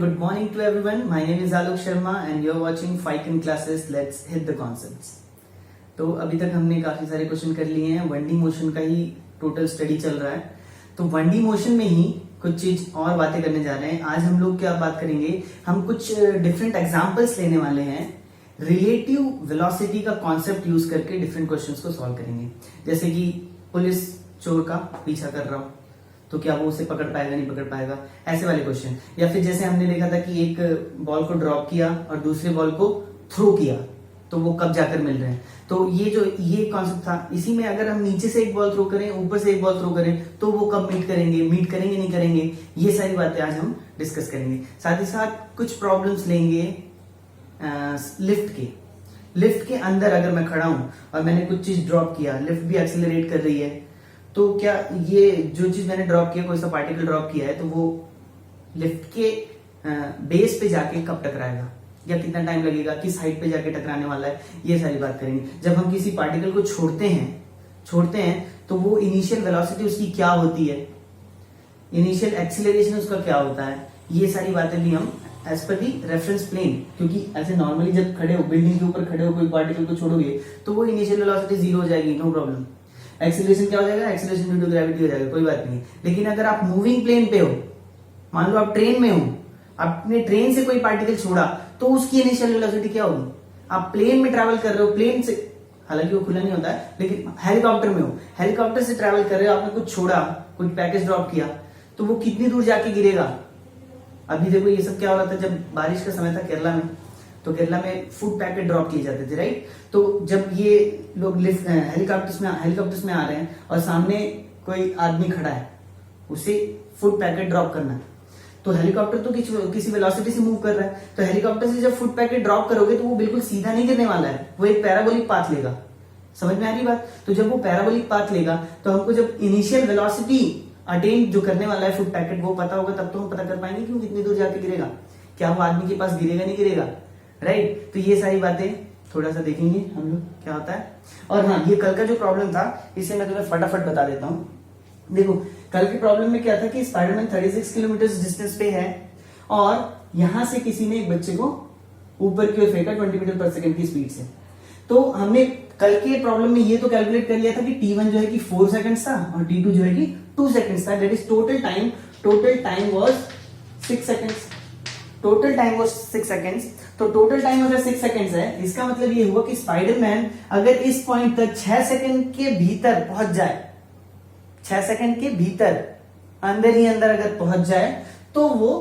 good morning to everyone. My name is Alok Sharma and you're watching Fiken classes. Let's hit the concepts. तो अभी तक हमने काफी सारे क्वेश्चन कर लिए हैं. 1D मोशन का ही टोटल स्टडी चल रहा है. तो 1D मोशन में ही कुछ चीज और बातें करने जा रहे हैं. आज हम लोग क्या बात करेंगे, हम कुछ डिफरेंट एग्जांपल्स लेने वाले हैं. रिलेटिव वेलोसिटी का कॉन्सेप्ट यूज करके डिफरेंट क्वेश्चंस को सॉल्व करेंगे. जैसे कि पुलिस चोर का पीछा कर रहा हो तो क्या वो उसे पकड़ पाएगा, नहीं पकड़ पाएगा, ऐसे वाले क्वेश्चन. या फिर जैसे हमने देखा था कि एक बॉल को ड्रॉप किया और दूसरे बॉल को थ्रो किया तो वो कब जाकर मिल रहे हैं. तो ये कॉन्सेप्ट था. इसी में अगर हम नीचे से एक बॉल थ्रो करें, ऊपर से एक बॉल थ्रो करें तो वो कब मीट करेंगे नहीं करेंगे, ये सारी बातें आज हम डिस्कस करेंगे. साथ ही साथ कुछ प्रॉब्लम्स लेंगे लिफ्ट के अंदर. अगर मैं खड़ा हूं और मैंने कुछ चीज ड्रॉप किया, लिफ्ट भी एक्सीलरेट कर रही है, तो क्या ये जो चीज मैंने ड्रॉप किया, कोई सा पार्टिकल ड्रॉप किया है, तो वो लिफ्ट के बेस पे जाके कब टकराएगा या कितना टाइम लगेगा, किस हाइट पे जाके टकराने वाला है, ये सारी बात करेंगे. जब हम किसी पार्टिकल को छोड़ते हैं तो वो इनिशियल वेलोसिटी उसकी क्या होती है, इनिशियल एक्सीलरेशन उसका क्या होता है, ये सारी बातें भी हम एज पर दी रेफरेंस प्लेन. क्योंकि ऐसे नॉर्मली जब खड़े हो, बिल्डिंग के ऊपर खड़े हो, कोई पार्टिकल को छोड़ोगे तो वो इनिशियल वेलोसिटी 0 हो जाएगी, नो प्रॉब्लम. एक्सीलरेशन क्या हो जाएगा, एक्सीलरेशन ड्यू टू ग्रेविटी हो जाएगा, कोई बात नहीं. लेकिन अगर आप मूविंग प्लेन पे हो, मान लो आप ट्रेन में हो, आपने ट्रेन से कोई पार्टिकल छोड़ा तो उसकी इनिशियल वेलोसिटी क्या होगी. आप प्लेन में ट्रैवल कर रहे हो, प्लेन से, हालांकि वो खुला नहीं होता है, लेकिन हेलीकॉप्टर में हो, हेलीकॉप्टर से ट्रैवल कर रहे हो, आपने कुछ छोड़ा, कुछ पैकेज ड्रॉप किया, तो वो कितनी दूर जाके गिरेगा. अभी देखो ये सब क्या हो रहा था जब बारिश का समय था केरला में, तो केरला में फूड पैकेट ड्रॉप किए जाते थे, राइट. तो जब ये लोग लिफ्ट हेलीकॉप्टर्स में आ रहे हैं और सामने कोई आदमी खड़ा है, उसे फूड पैकेट ड्रॉप करना है, तो हेलीकॉप्टर तो किसी वेलोसिटी से मूव कर रहा है, तो हेलीकॉप्टर से जब फूड पैकेट ड्रॉप करोगे तो वो बिल्कुल सीधा नहीं गिरने वाला है, वो एक पैराबोलिक पाथ लेगा. समझ में आ रही बात. तो जब वो पैराबोलिक पाथ लेगा तो हमको जब इनिशियल वेलोसिटी अटेन जो करने वाला है फूड पैकेट, वो पता होगा, तब तो हम पता कर पाएंगे कि वो कितनी दूर जाके गिरेगा, क्या वो आदमी के पास गिरेगा नहीं गिरेगा, राइट. तो ये सारी बातें थोड़ा सा देखेंगे हम लोग क्या होता है. और हाँ, ये कल का जो प्रॉब्लम था इसे मैं तुम्हें फटाफट बता देता हूँ. देखो कल के प्रॉब्लम में क्या था कि स्पाइडरमैन 36 किलोमीटर डिस्टेंस पे है और यहां से किसी ने एक बच्चे को ऊपर की ओर फेंका 20 मीटर पर सेकंड की स्पीड से. तो हमने कल के प्रॉब्लम में ये तो कैलकुलेट कर लिया था कि T1 जो है कि 4 सेकंड्स था और T2 जो है कि 2 सेकंड्स था. That is total time was 6 seconds. Total time was 6 seconds. तो टोटल टाइम अगर 6 सेकंड्स है, इसका मतलब ये हुआ कि स्पाइडरमैन अगर इस पॉइंट तक 6 सेकंड के भीतर पहुंच जाए, 6 सेकंड के भीतर अंदर ही अंदर अगर पहुंच जाए तो वो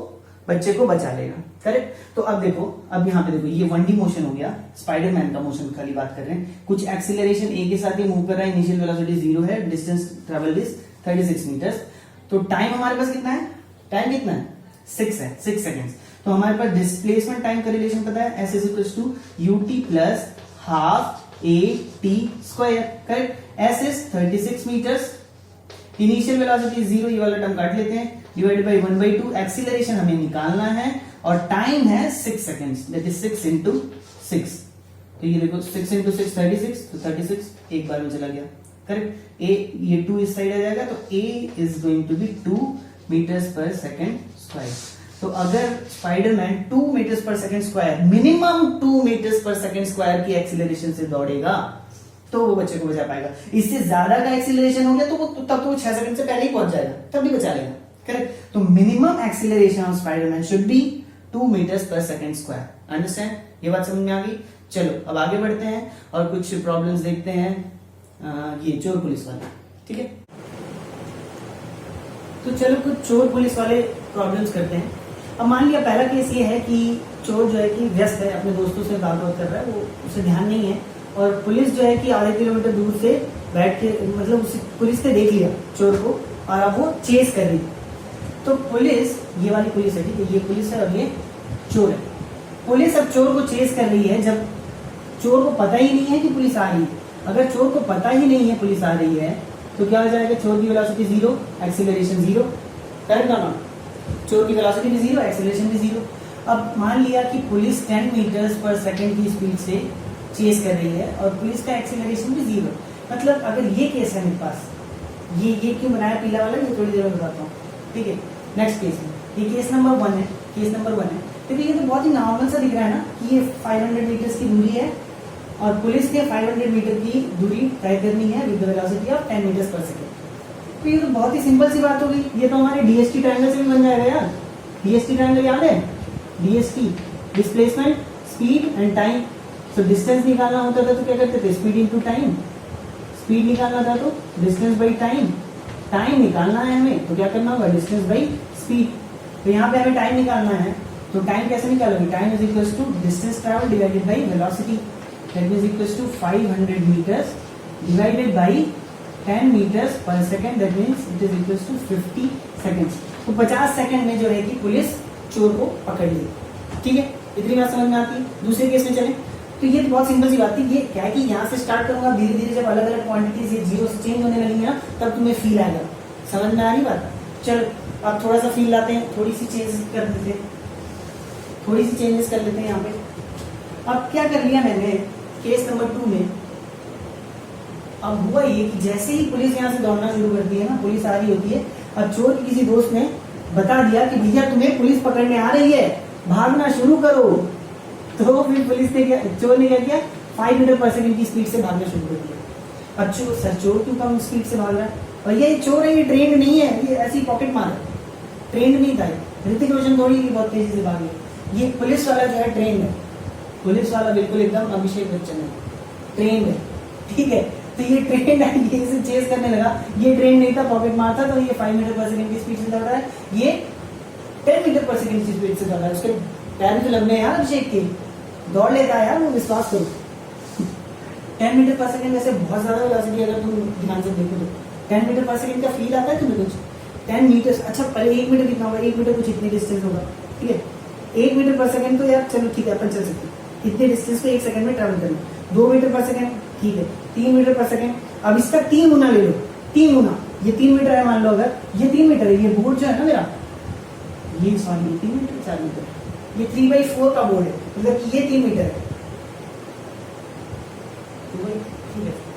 बच्चे को बचा लेगा, करेक्ट. तो अब देखो, अब यहाँ पे देखो, ये 1D मोशन हो गया, स्पाइडरमैन का मोशन खाली बात कर रहे हैं. कुछ एक्सीलरेशन ए के साथ ही मूव कर रहा है, इनिशियल वेलोसिटी 0 है, डिस्टेंस ट्रेवल्ड इज 36 मीटर्स. तो टाइम हमारे पास कितना है, टाइम कितना है, 6 है, 6 सेकंड्स. तो हमारे पास डिस्प्लेसमेंट टाइम का रिलेशन पता है, S = ut plus half AT square, correct. S is 36 meters, initial velocity 0, ये वाला टर्म काट लेते हैं, डिवाइडेड बाय 1/2. एक्सीलरेशन हमें निकालना है और टाइम है 6 सेकंड्स, दैट इज 6 into 6. तो ये देखो 6 into 6 36, तो 36 एक बार में चला गया, करेक्ट. ये 2 इस साइड आ जाएगा, तो A is going to be 2 meters per second square. तो अगर Spiderman 2 meters per second square, minimum 2 meters per second square की एक्सीलरेशन से दौड़ेगा तो वो बच्चे को बचा पाएगा. इससे ज्यादा का एक्सीलरेशन हो गया तो वो तब तो 6 सेकंड से पहले ही पहुंच जाएगा, तब भी बचा लेगा, करेक्ट. तो minimum acceleration of Spiderman should be 2 meters per second square. Understand, ये बात समझ में आ गई. चलो अब आगे बढ़ते हैं और कुछ प्रॉब्लम्स देखते हैं. ये चोर पुलिस वाले, ठीक है. तो चलो कुछ चोर पुलिस वाले प्रॉब्लम्स करते हैं. अब मान लिया पहला केस ये है कि चोर जो है कि व्यस्त है, अपने दोस्तों से बात कर रहा है, वो उसे ध्यान नहीं है, और पुलिस जो है कि आधे किलोमीटर दूर से बैठ के, मतलब उसे पुलिस ने देख लिया चोर को और अब वो चेस कर रही. तो पुलिस, ये वाली पुलिस है, ठीक है, ये पुलिस है और ये चोर है. पुलिस अब चोर को चेस कर रही है जब चोर को पता ही नहीं है कि पुलिस आ रही है. अगर चोर को पता ही नहीं है पुलिस आ रही है तो क्या हो जाएगा, चोर की वेलोसिटी 0, एक्सीलरेशन 0, करेक्ट ना. चोर की वेलोसिटी भी 0, एक्सीलरेशन भी 0. अब मान लिया कि पुलिस 10 मीटर्स पर सेकंड की स्पीड से चेस कर रही है और पुलिस का एक्सीलरेशन भी 0. मतलब अगर ये केस है मेरे पास, ये क्यों बनाया पीला वाला, ये थोड़ी देर में बताता हूँ, ठीक है. नेक्स्ट केस में, ये केस नंबर 1 है. केस नंबर 1 है। देखिए ये तो बहुत ही नॉर्मल सा दिख रहा है ना कि ये 500 मीटर्स की दूरी है और पुलिस ने 500 मीटर की दूरी तय करनी है with the velocity of 10 meters per second. तो ये तो बहुत ही सिंपल सी बात हो गई। ये तो हमारे डीएसटी ट्रायंगल से भी बन जाएगा यार। डीएसटी ट्रायंगल याद है? DST displacement, speed and time. तो डिस्टेंस निकालना होता था तो क्या करते थे? Speed into time. स्पीड निकालना था तो डिस्टेंस बाई टाइम। टाइम निकालना है हमें तो क्या करना होगा? Distance by speed. तो यहाँ पे हमें टाइम निकालना है तो टाइम कैसे निकालोगे? Time is equals to distance travel divided by velocity, that is equals to 500 meters divided by 10 meters per second, that means it is equals to 50 seconds. तो 50 सेकंड में जो है कि पुलिस चोर को पकड़ ली। ठीक है, इतनी बात समझ में आती है। दूसरे केस में चले तो ये तो बहुत सिंपल सी बात थी। ये क्या है कि यहाँ से स्टार्ट करूंगा, धीरे धीरे जब अलग अलग क्वांटिटीज ये जीरो चेंज होने लगेंगे ना तब तुम्हें फील आएगा। समझ में आ रही बात? चलो अब थोड़ा सा फील लाते हैं, थोड़ी सी चेंजेस कर लेते हैं, थोड़ी सी चेंजेस कर लेते हैं यहाँ पे। अब क्या कर लिया मैंने केस नंबर 2 में, अब हुआ ये कि जैसे ही पुलिस यहाँ से दौड़ना शुरू करती है ना, पुलिस आ रही होती है, अब चोर के किसी दोस्त ने बता दिया कि भैया तुम्हें पुलिस पकड़ने आ रही है, भागना शुरू करो। तो फिर पुलिस ने क्या, चोर ने क्या किया? 5 मीटर पर सेकंड की स्पीड से भागना शुरू कर दिया। अब चोर क्यों कम स्पीड से भाग रहा है? और ये चोर है, ये ट्रेंड नहीं है, ये ऐसी पॉकेट मार, ट्रेंड नहीं था। ऋतिक रोशन थोड़ी बहुत तेजी से भाग गया। ये पुलिस वाला जो है ट्रेंड है, पुलिस वाला बिल्कुल एकदम अभिषेक बच्चन है, ट्रेंड है। ठीक है, तो ये ट्रेंड है, ये इसे चेस करने लगा। ये ट्रेंड नहीं था, पॉकेट मार था। तो ये 5 मीटर पर सेकंड की स्पीड से दौड़ रहा है, ये 10 मीटर पर सेकंड की स्पीड से दौड़ रहा है। उसके पैर भी तो लंबे हैं यार अभिषेक के, दौड़ लेता है यार वो, विश्वास करो। 10 मीटर पर सेकंड वैसे बहुत ज्यादा वेलोसिटी अगर तुम ध्यान से देखो तो 10 मीटर पर सेकंड का फील आता है तुम्हें कुछ? 10 मीटर, अच्छा पहले 1 मीटर कितना होगा? 1 मीटर कुछ इतनी डिस्टेंस होगा। ठीक है, 1 मीटर पर सेकंड तो यार चलो ठीक है, अपन चल सकते हैं। इतने डिस्टेंस को 1 सेकंड में ट्रैवल करना। 2 मीटर पर सेकंड ठीक है, 3 मीटर पर सेकंड। अब इसका 3 गुना ले लो, 3 गुना। ये 3 मीटर है मान लो, अगर ये 3 मीटर है, ये बोर्ड जो है ना मेरा, ये सॉरी 3 मीटर 4 मीटर, ये 3/4 का बोर्ड है, मतलब कि ये 3 मीटर है।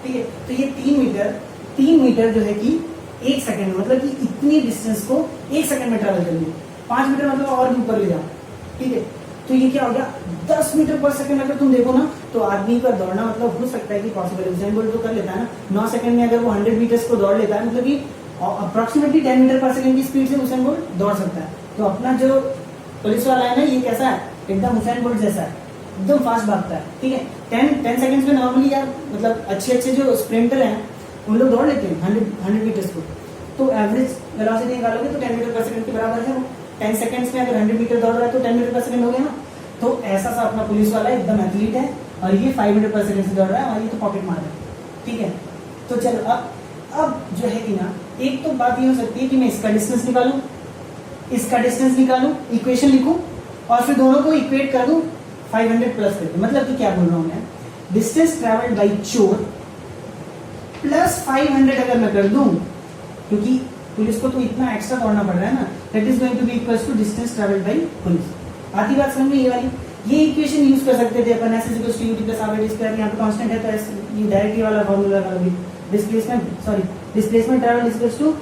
ठीक है, तो ये 3 मीटर जो है कि 1 सेकंड, मतलब कि इतनी डिस्टेंस को 1 सेकंड में ट्रैवल करनी है। 5 मीटर मतलब और भी ऊपर ले जाओ। ठीक है, तो ये क्या हो गया? 10 मीटर पर सेकंड अगर तुम देखो ना तो आदमी का दौड़ना मतलब हो सकता है कि पॉसिबल है। उसेन बोल्ट तो कर लेता है ना 9 सेकंड में, अगर वो 100 मीटर्स को दौड़ लेता है, मतलब कि अप्रोक्सीमेटली 10 मीटर पर सेकंड की स्पीड से उसेन बोल्ट दौड़ सकता है। तो अपना जो पुलिस वाला है ना, ये कैसा है? एकदम उसेन बोल्ट जैसा है, एकदम फास्ट भागता है। ठीक है, 10 सेकंड्स में नॉर्मली यार मतलब अच्छे जो स्प्रिंटर हैं उन लोग दौड़ लेते हैं 100 मीटर्स को। तो एवरेज वेलोसिटी निकालोगे तो 10 मीटर पर सेकंड के बराबर है वो। 10 सेकंड्स में अगर 100 मीटर दौड़ रहा है तो 10 मीटर पर सेकंड हो गया ना। तो ऐसा सा अपना पुलिस वाला एकदम एथलीट है और ये 5 मीटर पर सेकंड से दौड़ रहा है और ये तो पॉकेट मार रहा है। ठीक है, तो चलो अब जो है कि ना, एक तो बात ये हो सकती है कि मैं इसका डिस्टेंस निकालूं, इसका डिस्टेंस निकालूं, इक्वेशन लिखूं और फिर दोनों को इक्वेट कर दूं 500 प्लस करके। मतलब कि क्या बोल रहा हूं मैं? डिस्टेंस ट्रैवल्ड बाई चोर प्लस 500 अगर मैं कर दूं, क्योंकि पुलिस को तो इतना एक्स्ट्रा दौड़ना पड़ रहा है ना, that is going to be equals to distance travelled by police. आती बात समझ में? ये वाली ये इक्वेशन यूज कर सकते थे अपन, S is equals to UT plus R by D square. यहाँ पे कांस्टेंट है तो ये डायरेक्टली वाला फार्मूला वाला भी displacement travel is equals to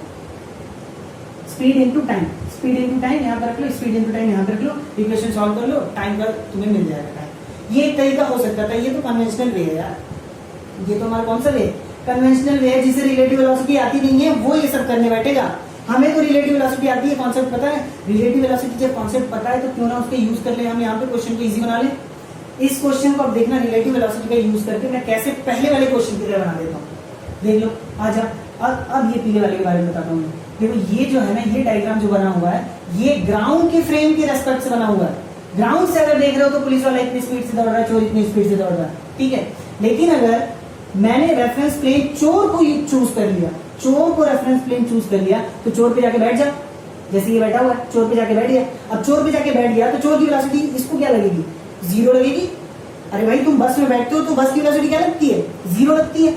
speed into time. Speed into time यहाँ पर रख लो, स्पीड इनटू टाइम यहाँ पर रख लो, इक्वेशन सॉल्व कर लो, टाइम का तुम्हें मिल जाएगा टाइम। ये एक तरीका हो सकता था। ये तो कन्वेंशनल वे है यार, ये तो हमारा कौन सा वे? कन्वेंशनल वे है। जिसे रिलेटिव वेलोसिटी आती नहीं है वो ये सब करने बैठेगा। हमें तो रिलेटिव वेलोसिटी आती है, कॉन्सेप्ट पता है। रिलेटिव वेलोसिटी जब कॉन्सेप्ट पता है तो क्यों ना उसके यूज कर ले, हम यहाँ पे क्वेश्चन को इजी बना ले। इस क्वेश्चन को अब देखना, रिलेटिव वेलोसिटी का यूज करके मैं कैसे पहले वाले क्वेश्चन की तरह बना देता हूँ। देख लो, आजा। अब ये पीले वाले के बारे में बताता हूँ। देखो ये जो है ना, ये डायग्राम जो बना हुआ है, ये ग्राउंड के फ्रेम के रेस्पेक्ट से बना हुआ है। ग्राउंड से अगर देख रहे हो तो पुलिस वाला इतनी स्पीड से दौड़ रहा है, चोर इतनी स्पीड से दौड़ रहा है। ठीक है, लेकिन अगर मैंने रेफरेंस प्लेन चोर को चूज कर लिया, चोर को रेफरेंस प्लेन चूज कर लिया, तो चोर पे जाके बैठ जा। जैसे ये बैठा हुआ है, चोर पे जाके बैठ गया। अब चोर पे जाके बैठ गया तो चोर की वेलोसिटी इसको क्या लगेगी? 0 लगेगी। अरे भाई तुम बस में बैठते हो तो बस की वेलोसिटी क्या लगती है? 0 लगती है।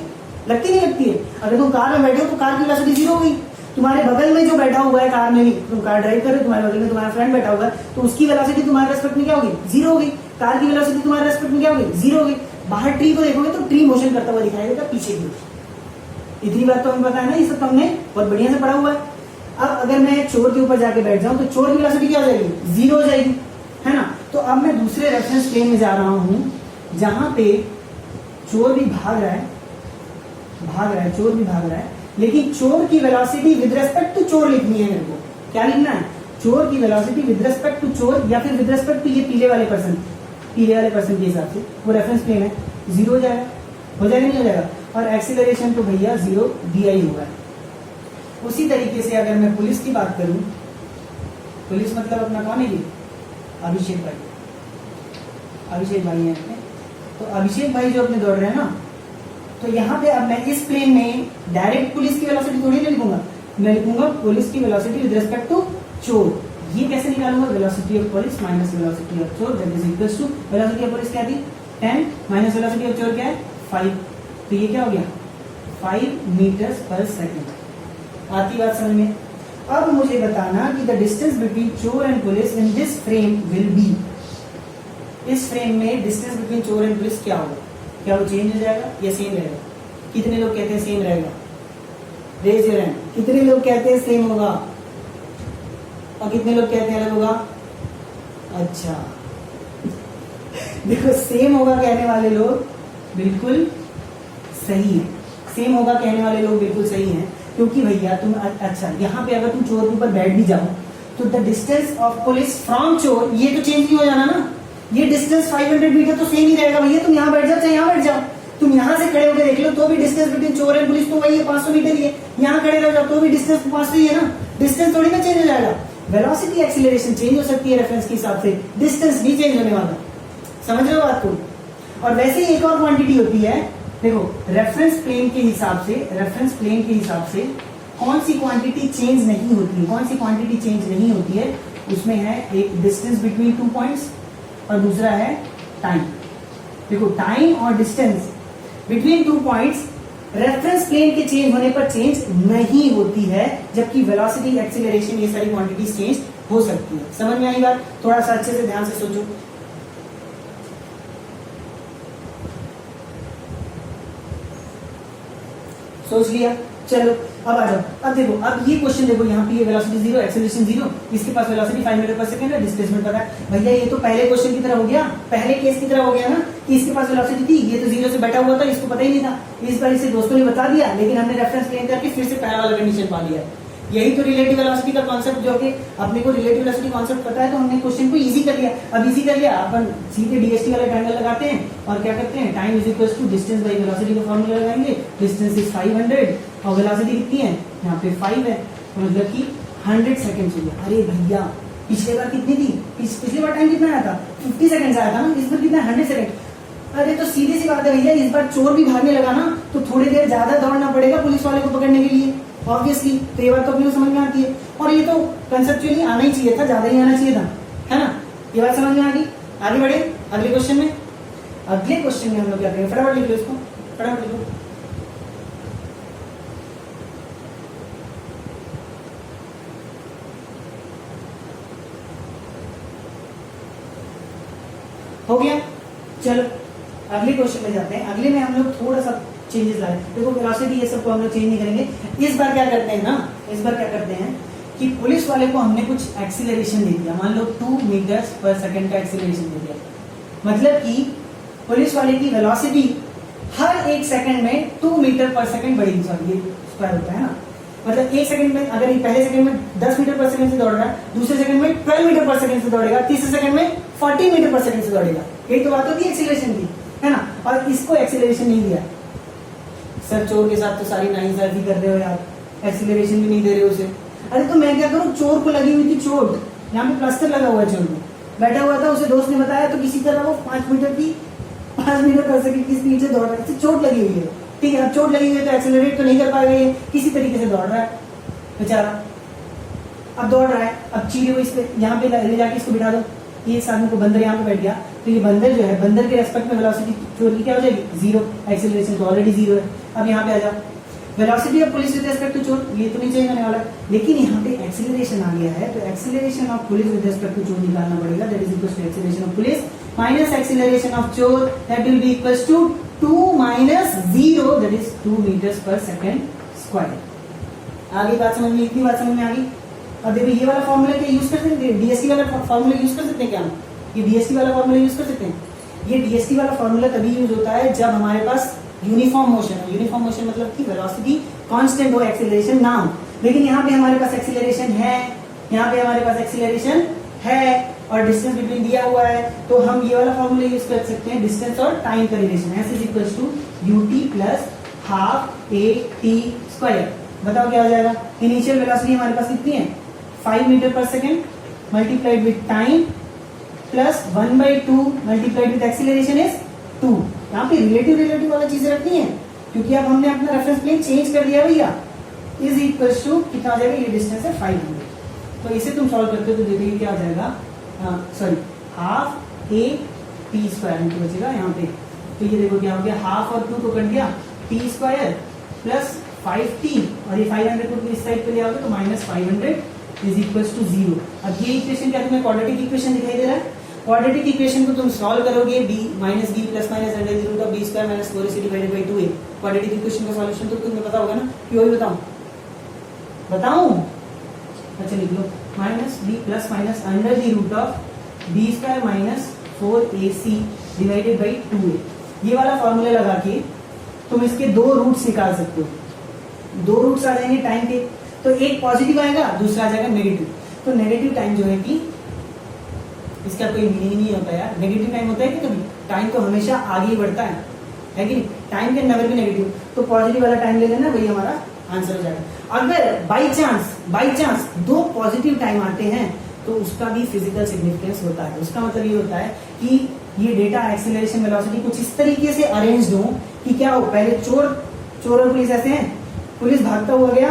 लगती नहीं लगती है? अगर तुम कार में बैठे हो तो कार की वेलोसिटी 0 हो गई। तुम्हारे बगल में जो बैठा हुआ है कार में भी, तुम कार ड्राइव कर रहे हो, तुम्हारे बगल में तुम्हारा फ्रेंड बैठा हुआ है, तो उसकी वेलोसिटी तुम्हारे रेस्पेक्ट में क्या होगी? 0 हो गई। कार की वेलोसिटी तुम्हारे रेस्पेक्ट में क्या होगी? 0 हो गई। बाहर ट्री को देखोगे तो ट्री मोशन करता हुआ दिखाई देगा पीछे की। इतनी बात तो हमें पता है ना, ये सब हमने बहुत बढ़िया से पढ़ा हुआ है। अब अगर मैं चोर के ऊपर जाके बैठ जाऊं तो चोर की वेलोसिटी क्या हो जाएगी, 0 हो जाएगी, है ना। तो अब मैं दूसरे रेफरेंस प्लेन में जा रहा हूं जहां पे चोर भी भाग रहा है, चोर भी भाग रहा है, लेकिन चोर की वेलोसिटी विद रिस्पेक्ट टू चोर लिखनी है मेरे को। क्या लिखना है, चोर की वेलोसिटी विद रिस्पेक्ट टू चोर, या फिर विद रिस्पेक्ट टू ये पीले वाले पर्सन के हिसाब से, वो रेफरेंस प्लेन है, 0 हो जाएगा, नहीं हो जाएगा। और एक्सीलरेशन तो भैया 0 दिया ही हुआ है। उसी तरीके से अगर मैं पुलिस की बात करूं, पुलिस मतलब अपना कौन है ये, अभिषेक भाई हैं अपने। तो अभिषेक भाई जो अपने दौड़ रहे हैं ना, तो यहाँ पे अब मैं इस प्लेन में डायरेक्ट पुलिस की वेलोसिटी थोड़ी नहीं लिखूंगा, मैं लिखूंगा पुलिस की वेलोसिटी विद रिस्पेक्ट टू चोर। ये कैसे निकालूंगा, velocity of police minus velocity of चोर that is equals to, velocity of police क्या थी 10 माइनस वेलोसिटी ऑफ चोर क्या है 5, तो ये क्या हो गया 5 मीटर्स पर सेकंड। आती बात समझ में। अब मुझे बताना कि द डिस्टेंस बिटवीन चोर and police in this frame will be, इस फ्रेम में डिस्टेंस बिटवीन चोर एंड पुलिस क्या होगा, क्या वो चेंज हो जाएगा या सेम रहेगा? कितने लोग कहते हैं सेम रहेगा, रेज योर हैंड। कितने लोग कहते हैं सेम होगा और कितने लोग कहते हैं अलग होगा? अच्छा देखो, सेम होगा कहने वाले लोग बिल्कुल सही है, सेम होगा कहने वाले लोग बिल्कुल सही हैं, क्योंकि भैया तुम अच्छा यहाँ पे अगर तुम चोर के ऊपर बैठ भी जाओ तो the distance of police from चोर, ये तो चेंज नहीं हो जाना ना, ये डिस्टेंस 500 मीटर तो सेम ही रहेगा भैया। तुम यहाँ बैठ जाओ चाहे यहाँ बैठ जाओ, तुम यहाँ से खड़े होकर देख लो तो भी डिस्टेंस बिटवीन चोर एंड पुलिस तो वही है, 500 मीटर ही है। यहाँ खड़े रह जाओ तो भी डिस्टेंस 500 ही है ना, डिस्टेंस थोड़ी ना चेंज हो जाएगा। वेलोसिटी एक्सीलरेशन चेंज हो सकती है रेफरेंस के हिसाब से, डिस्टेंस नहीं चेंज होने वाला। समझ रहे हो बात को? और वैसे ही एक और क्वांटिटी होती है, देखो रेफरेंस प्लेन के हिसाब से कौन सी क्वांटिटी चेंज नहीं होती है, कौन सी क्वांटिटी चेंज नहीं होती है, उसमें है एक डिस्टेंस बिटवीन 2 पॉइंट्स और दूसरा है टाइम। देखो टाइम और distance between 2 points reference plane के चेंज होने पर चेंज नहीं होती है, जबकि वेलोसिटी एक्सीलरेशन ये सारी क्वांटिटीज चेंज हो सकती है। समझ में आई बात? थोड़ा सा अच्छे से ध्यान से सोचो। सोच लिया? चलो अब आ जाओ। अब देखो, अब ये क्वेश्चन देखो, यहाँ पे ये वेलोसिटी 0, एक्सीलरेशन 0, इसके पास वेलोसिटी 5 मीटर पर सेकंड है, डिस्प्लेसमेंट पता है। भैया ये तो पहले क्वेश्चन की तरह हो गया, पहले केस की तरह हो गया ना, कि इसके पास वेलोसिटी थी, ये तो 0 से बैठा हुआ था, इसको पता ही नहीं था। इस बार इसे दोस्तों ने बता दिया, लेकिन हमने रेफरेंस प्लेन करके फिर से पहला वाला कंडीशन पा लिया। यही तो रिलेटिव वेलोसिटी का कॉन्सेप्ट, जो कि अपने को रिलेटिव वेलोसिटी कॉन्सेप्ट पता है, तो हमने क्वेश्चन को इजी कर लिया। अब इजी कर लिया, अपन सीधे डीएसटी वाला ट्रायंगल लगाते हैं और क्या करते हैं, time is equal to distance by velocity का फॉर्मूला लगाएंगे। डिस्टेंस इज 500 और वेलोसिटी कितनी है, यहाँ पे 5 है, तो मतलब कि 100 सेकंड्स हो गया। अरे भैया पिछले बार कितनी थी, पिछली बार टाइम कितना आया था, 50 सेकंड्स आया था ना, इस बार कितना 100 सेकंड। अरे तो सीधी सी बात है भैया, इस बार चोर भी भागने लगा ना, तो थोड़ी देर ज्यादा दौड़ना पड़ेगा पुलिस वाले को पकड़ने के लिए, ऑब्वियसली। तो ये बात तो अपने को समझ में आती है, और ये तो कंसेप्चुअली आना ही चाहिए था, ज्यादा ही आना चाहिए था, है ना। ये बात समझ में आ गई? आगे बढ़े अगले क्वेश्चन में। अगले क्वेश्चन में हम लोग क्या करेंगे, फटाफट लिख लो इसको, फटाफट लिखो। हो गया? चलो अगले क्वेश्चन में जाते हैं। अगले में हम लोग थोड़ा सा चेंजेस लाए। देखो वेलोसिटी ये सब को हम लोग चेंज नहीं करेंगे। इस बार क्या करते हैं ना, इस बार क्या करते हैं कि पुलिस वाले को हमने कुछ एक्सीलरेशन दे दिया, मान लो 2 मीटर्स पर सेकंड का एक्सीलरेशन दे दिया। मतलब कि पुलिस वाले की वेलोसिटी हर 1 सेकंड में 2 मीटर पर सेकंड बढ़ेगी। सॉरी ये स्क्वायर होता है ना, मतलब 1 सेकंड में, अगर पहले सेकंड में 10 मीटर पर सेकंड से दौड़ रहा है, दूसरे सेकंड में 12 मीटर पर सेकंड से दौड़ेगा, तीसरे सेकंड में 14 मीटर पर सेकंड से दौड़ेगा। यही तो बात होती है एक्सीलरेशन की, है ना। और इसको एक्सीलरेशन नहीं दिया। सर चोर के साथ तो सारी नाइंसाफी कर रहे हो यार, एक्सीलरेशन भी नहीं दे रहे हो उसे। अरे तो मैं क्या करूं, चोर को लगी हुई थी चोट, यहाँ पे प्लास्टर लगा हुआ है, चोर को बैठा हुआ था, उसे दोस्त ने बताया, तो किसी तरह वो 5 मीटर पर सेकंड की स्पीड से दौड़ रहा है, चोट लगी हुई है, ठीक है। अब चोट लगी हुई है तो एक्सीलरेट तो नहीं कर पाएगा, ये किसी तरीके से दौड़ रहा है बेचारा। अब दौड़ रहा है, अब चीरे को इस पे यहाँ पे ले जाके इसको बिठा दो, ये इस आदमी को, बंदर यहाँ पे बैठ गया, तो ये बंदर जो है, बंदर के रेस्पेक्ट में वेलोसिटी चोर की क्या हो जाएगी, 0, एक्सीलरेशन तो ऑलरेडी 0 है। अब यहाँ पे आ जाओ, velocity of police with respect to चोर, ये तो नहीं चेंज होने वाला, लेकिन यहाँ पे एक्सीलरेशन आ गया है, तो acceleration of police with respect to चोर निकालना पड़ेगा। That is equal to acceleration of police minus acceleration of चोर, that will be equal to 2 - 0, that is 2 meters per second square. आगे बात समझ में, इतनी बात समझ में आ गई। अब देखो ये वाला फॉर्मूला क्या यूज कर सकते हैं, डीएसटी वाला फॉर्मूला यूज कर सकते हैं क्या हम, ये डीएसटी वाला फॉर्मूला यूज कर सकते हैं। ये डीएसटी वाला फॉर्मूला तभी यूज होता है जब हमारे पास यूनिफॉर्म मोशन हो। यूनिफॉर्म मोशन मतलब कि वेलोसिटी कांस्टेंट हो, एक्सीलरेशन ना हो। लेकिन यहाँ पे हमारे पास एक्सीलरेशन है, यहाँ पे हमारे पास एक्सीलरेशन है और डिस्टेंस बिटवीन दिया हुआ है, तो हम ये वाला फॉर्मूला यूज कर सकते हैं, डिस्टेंस और टाइम का relation, s is equals to ut plus half a t square. बताओ क्या हो जाएगा। इनिशियल वेलोसिटी हमारे पास कितनी है, 5 मीटर पर second multiplied with time plus 1/2 multiplied with acceleration is 2। यहाँ पे रिलेटिव वाला चीज रखनी है क्योंकि अब हमने अपना रेफरेंस प्लेन चेंज कर दिया भैया। इज इक्वल्स टू कितना आ जाएगा, ये डिस्टेंस है 500। तो इसे तुम सॉल्व करते हो तो देखिए क्या आ जाएगा, sorry half a t square बचेगा यहाँ पे। तो ये देखो क्या हो गया, हाफ और 2 को कट गया, t स्क्वायर प्लस 5t और ये 500 को इस साइड पे ले आओगे तो -500 इज इक्वल्स टू 0। अब ये इक्वेशन क्या तुम्हें क्वाड्रेटिक इक्वेशन दिखाई दे रहा है। क्वाड्रेटिक इक्वेशन को तुम सॉल्व करोगे b minus b plus minus under root of b square minus 4ac divided by 2a। Quadratic equation का सॉल्यूशन तो तुम्हें पता होगा ना, क्यों ही बताऊं। अच्छा लिख लो, minus b plus minus under root of b square minus 4ac divided by 2a। ये वाला फॉर्मूला लगा के तुम इसके दो रूट्स निकाल सकते हो। दो रूट्स आ जाएंगे टाइम के, तो एक पॉजिटिव आएगा, दूसरा आ जाएगा नेगेटिव। तो नेगेटिव टाइम जो है कि इसका कोई मीनिंग नहीं होता यार। नेगेटिव टाइम होता है कि कभी, टाइम तो हमेशा आगे ही बढ़ता है कि नहीं, time can never be negative. तो पॉजिटिव वाला टाइम ले लेना, वही हमारा आंसर हो जाएगा। अगर बाई चांस दो पॉजिटिव टाइम आते हैं तो उसका भी फिजिकल सिग्निफिकेंस होता है। उसका मतलब ये होता है कि ये डेटा एक्सीलरेशन वेलोसिटी कुछ इस तरीके से अरेंज हो कि क्या हो, पहले चोर और पुलिस ऐसे हैं, पुलिस भागता हुआ गया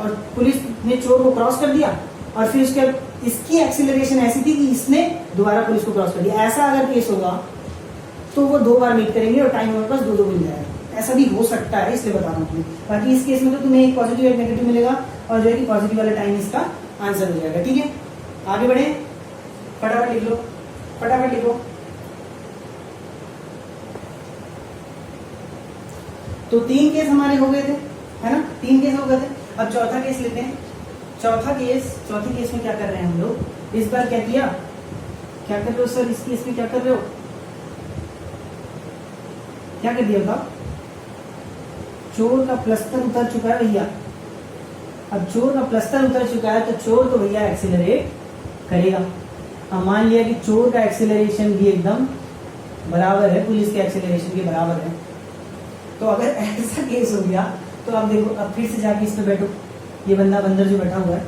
और पुलिस ने चोर को क्रॉस कर दिया और फिर उसके इसकी एक्सीलरेशन ऐसी थी कि इसने दोबारा पुलिस को क्रॉस कर दिया। ऐसा अगर केस होगा तो वो दो बार मीट करेंगे और टाइम हमारे पास दो मिल जाएगा। ऐसा भी हो सकता है, इसलिए बता रहा हूँ तुम्हें। बाकी इस केस में तो तुम्हें एक पॉजिटिव एक नेगेटिव मिलेगा और जो है कि पॉजिटिव वाला टाइम इसका आंसर हो जाएगा। ठीक है, आगे बढ़े, फटाफट लिख लो, फटाफट लिखो। तो 3 केस हमारे हो गए थे, है ना, 3 केस हो गए थे। अब चौथा केस लेते हैं। चौथे केस में क्या कर रहे हैं हम लोग, इस बार क्या किया, क्या कर रहे हो सर, इस केस में क्या कर रहे हो, क्या कर दिया बताओ। चोर का प्लस्तर उतर चुका है भैया। अब चोर का प्लस्तर उतर चुका है तो चोर तो भैया एक्सीलरेट करेगा। अब मान लिया कि चोर का एक्सीलरेशन भी एकदम बराबर है पुलिस के एक्सीलरेशन के बराबर है। तो अगर ऐसा केस हो गया तो अब देखो, अब फिर से जाके इस पे बैठो, ये बंदा बंदर जो बैठा हुआ है,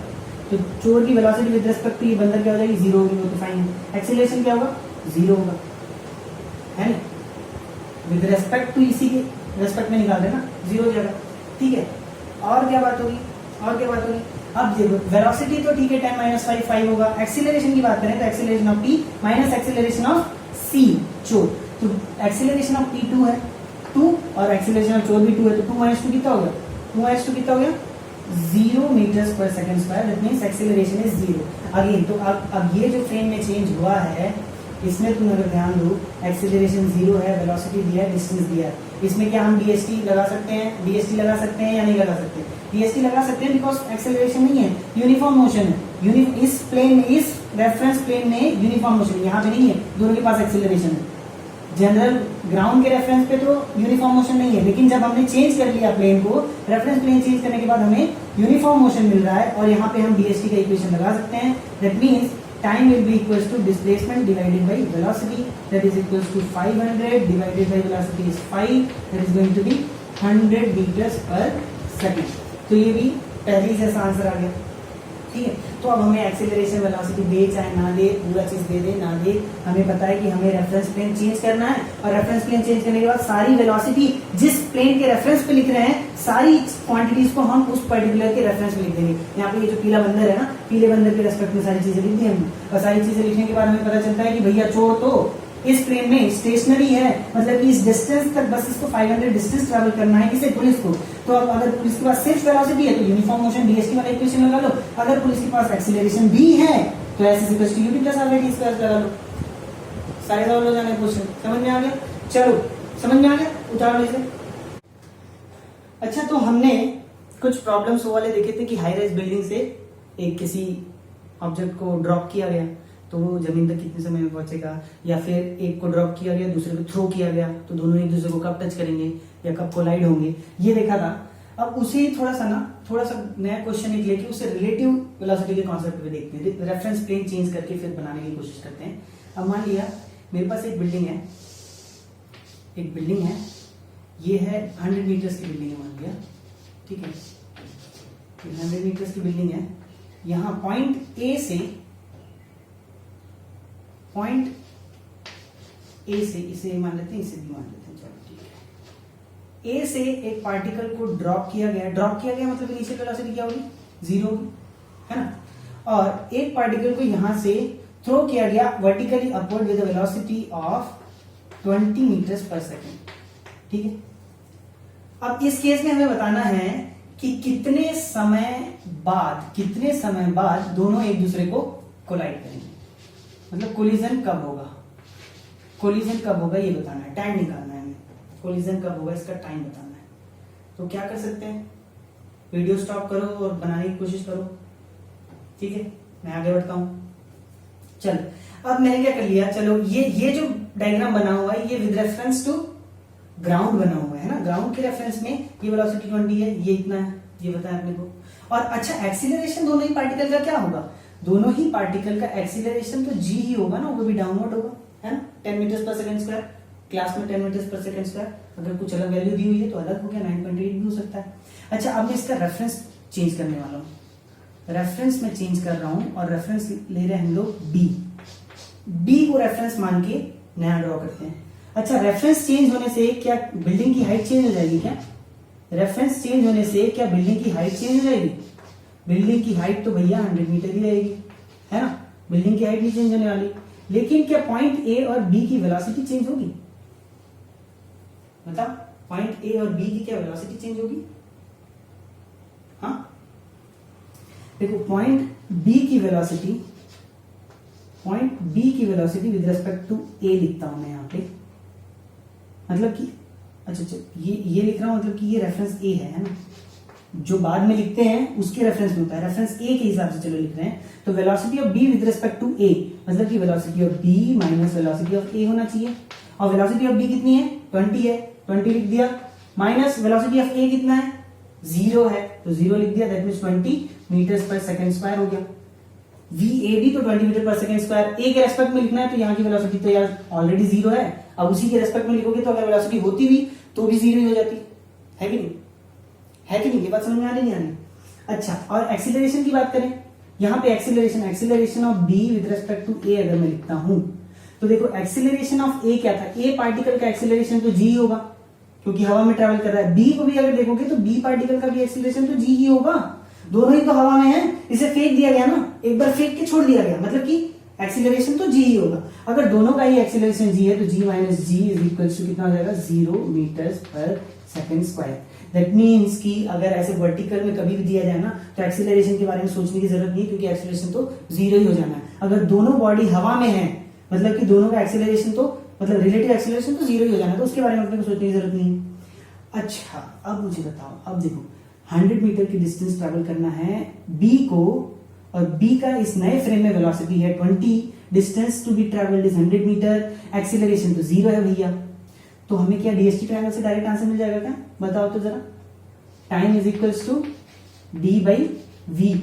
तो चोर की वेलोसिटी विद रिस्पेक्ट टू ये बंदर क्या हो जाएगी, 0 होगी। वो तो फाइन है। एक्सीलरेशन क्या होगा, 0 होगा, है ना, विद रिस्पेक्ट टू इसी के रेस्पेक्ट में निकाल देना, 0 हो जाएगा। ठीक है, और क्या बात होगी, और क्या बात होगी। अब देखो वेलोसिटी तो ठीक है, 10 - 5 होगा। एक्सीलरेशन की बात करें तो acceleration of p minus acceleration of c चोर, तो एक्सीलरेशन ऑफ p 2 है 2 और एक्सीलरेशन ऑफ चोर भी 2 है, तो 2 - 2 कितना हो गया, 2 - 2 कितना हो गया, 0 metres per second square. That means acceleration is 0 again. तो अब ये जो फ्रेम में चेंज हुआ है इसमें तुम अगर ध्यान दो, एक्सीलरेशन 0 है, वेलोसिटी दिया है, डिस्टेंस दिया है। इसमें क्या हम डीएसटी लगा सकते हैं, डीएसटी लगा सकते हैं या नहीं लगा सकते, डीएसटी लगा सकते हैं बिकॉज एक्सेलरेशन नहीं है, यूनिफॉर्म मोशन है। इस प्लेन में, इस रेफरेंस प्लेन में यूनिफॉर्म मोशन, यहाँ पे नहीं है, दोनों के पास एक्सेलरेशन है। जनरल ग्राउंड के रेफरेंस पे तो यूनिफॉर्म मोशन नहीं है, लेकिन जब हमने चेंज कर लिया प्लेन को, रेफरेंस प्लेन चेंज करने के बाद हमें यूनिफॉर्म मोशन मिल रहा है और यहाँ पे हम डीएसटी का इक्वेशन लगा सकते हैं। That means time will be equals to displacement divided by velocity, that is equals to 500 divided by velocity is 5, that is going to be 100 meters per second। तो ये भी पहले ही जैसा आंसर आ गया। ठीक है, तो अब हमें एक्सीलरेशन वेलोसिटी दे चाहे ना दे, पूरा चीज दे दे ना दे, हमें पता है कि हमें रेफरेंस प्लेन चेंज करना है और रेफरेंस प्लेन चेंज करने के बाद सारी वेलोसिटी जिस प्लेन के रेफरेंस पे लिख रहे हैं, सारी क्वांटिटीज को हम उस पर्टिकुलर के रेफरेंस पे लिख देंगे। यहाँ पे ये जो पीला बंदर है ना, पीले बंदर के रेस्पेक्ट में सारी चीजें लिख दी हमने और सारी चीजें लिखने के बाद हमें पता चलता है कि भैया चोर तो इस प्लेन में स्टेशनरी है, मतलब कि इस डिस्टेंस तक बस इसको 500 डिस्टेंस ट्रैवल करना है, किसे, पुलिस को। तो अब अगर पुलिस के पास सिर्फ वेलोसिटी है तो यूनिफॉर्म मोशन डीएसटी वाला इक्वेशन लगा लो। अगर पुलिस के पास एक्सीलरेशन भी है तो s = ut + r/t स्क्वायर लगा लो। सारे सवाल हो जाने क्वेश्चन समझ में आ गया। चलो समझ में आ गया, उतार लो इसे। अच्छा, तो हमने कुछ प्रॉब्लम्स वो वाले देखे थे कि हाई राइज बिल्डिंग से एक किसी ऑब्जेक्ट को ड्रॉप किया गया तो वो जमीन तक कितने समय में पहुंचेगा, या फिर एक को ड्रॉप किया गया दूसरे को थ्रो किया गया तो दोनों एक दूसरे को कब टच करेंगे या कब कोलाइड होंगे, ये देखा था। अब उसे थोड़ा सा नया क्वेश्चन एक लेके उसे रिलेटिव वेलोसिटी के कॉन्सेप्ट पे देखते हैं, रेफरेंस प्लेन चेंज करके फिर बनाने की कोशिश करते हैं। अब मान लिया मेरे पास एक बिल्डिंग है, ये है 100 मीटर्स की बिल्डिंग है मान लिया, ठीक है, 100 मीटर्स की बिल्डिंग है। यहां पॉइंट ए से इसे मान लेते हैं, इसे भी मान लेते हैं, चलो ठीक है। ए से एक पार्टिकल को ड्रॉप किया गया मतलब इनिशियल वेलोसिटी क्या होगी, 0 होगी, है ना। और एक पार्टिकल को यहां से थ्रो किया गया vertically upward with velocity of 20 meters per second, ठीक है। अब इस केस में हमें बताना है कि कितने समय बाद दोनों एक दूसरे को कोलाइड करेंगे, मतलब कोलिजन कब होगा ये बताना है, टाइम निकालना है हमें, कोलिजन कब होगा इसका टाइम बताना है। तो क्या कर सकते हैं, वीडियो स्टॉप करो और बनाने की कोशिश करो, ठीक है, मैं आगे बढ़ता हूं। चल अब मैंने क्या कर लिया, चलो ये जो डायग्राम बना हुआ है ये विद रेफरेंस टू ग्राउंड बना हुआ है ना, ग्राउंड के रेफरेंस में ये वेलोसिटी 20 है, ये इतना है, ये बताया अपने को। और अच्छा एक्सीलरेशन दोनों ही पार्टिकल का क्या होगा, दोनों ही पार्टिकल का एक्सीलरेशन तो जी ही होगा ना, वो भी डाउनवर्ड होगा, है ना, 10 meters per second square, class में 10 मीटर्स पर सेकंड स्क्वायर, अगर कुछ अलग वैल्यू दी हुई है तो अलग हो गया, 9.8 भी हो सकता है। अच्छा अब मैं इसका रेफरेंस चेंज करने वाला हूँ, रेफरेंस में चेंज कर रहा हूं और रेफरेंस ले रहे हैं हम लोग बी को रेफरेंस मान के नया ड्रॉ करते हैं। अच्छा रेफरेंस चेंज होने से क्या बिल्डिंग की हाइट चेंज हो जाएगी क्या, रेफरेंस चेंज होने से क्या बिल्डिंग की हाइट चेंज हो जाएगी, बिल्डिंग की हाइट तो भैया 100 मीटर ही रहेगी, है ना, बिल्डिंग की हाइट नहीं चेंज होने वाली। लेकिन क्या पॉइंट ए और बी की वेलोसिटी चेंज होगी, बताओ, पॉइंट ए और बी की क्या वेलोसिटी चेंज होगी, हाँ देखो पॉइंट बी की वेलोसिटी विद रिस्पेक्ट टू ए लिखता हूं मैं यहाँ पे, मतलब कि अच्छा ये लिख रहा हूं, मतलब कि ये रेफरेंस ए है ना, जो बाद में लिखते हैं उसके रेफरेंस में होता है, रेफरेंस ए के हिसाब से चलो लिख रहे हैं, तो velocity of B with respect to A मतलब कि velocity of B minus velocity of A होना चाहिए। और वेलोसिटी ऑफ बी कितनी है, 20 है, 20 लिख दिया, माइनस वेलोसिटी ऑफ ए कितना है, 0 है, तो 0 लिख दिया, that means 20 meters per second square हो गया। वी भी तो 20 मीटर पर सेकंड स्क्वायर, ए के रेस्पेक्ट में लिखना है तो यहाँ की वेलोसिटी तो यार ऑलरेडी 0 है, अब उसी के रेस्पेक्ट में लिखोगे तो अगर वेलोसिटी होती भी तो भी 0 ही हो जाती है कि नहीं, है कि नहीं, ये बात समझ में आ रही नहीं आ रही। अच्छा और एक्सीलरेशन की बात करें, यहाँ पे acceleration of B with respect to A अगर मैं लिखता हूं तो देखो एक्सीलरेशन ऑफ ए क्या था, ए पार्टिकल का एक्सीलरेशन तो जी होगा क्योंकि हवा में ट्रेवल कर रहा है, बी को भी अगर देखोगे तो बी पार्टिकल का भी एक्सीलरेशन तो जी ही होगा, दोनों ही तो हवा में है, इसे फेंक दिया गया ना, एक बार फेंक के छोड़ दिया गया, मतलब कि एक्सीलरेशन तो जी ही होगा। अगर दोनों का ही एक्सीलरेशन जी है तो g minus g is equal to कितना हो जाएगा, 0 metres per second square. That means कि अगर ऐसे वर्टिकल में कभी भी दिया जाए ना तो एक्सीलरेशन के बारे में सोचने की जरूरत नहीं, क्योंकि एक्सीलरेशन तो 0 ही हो जाना है। अगर दोनों बॉडी हवा में है मतलब कि दोनों का एक्सीलरेशन तो मतलब रिलेटिव एक्सीलरेशन तो 0 ही हो जाना है, तो उसके बारे में अपने को सोचने की जरूरत नहीं है। अच्छा अब मुझे बताओ, अब देखो 100 मीटर की डिस्टेंस ट्रेवल करना है बी को, और बी का इस नए फ्रेम में वेलोसिटी है 20, distance to be travelled is 100 meter, acceleration तो 0 है भैया, तो हमें क्या डीएसटी ट्रायंगल से डायरेक्ट आंसर मिल जाएगा क्या, बताओ तो जरा। Time is equals to D by V,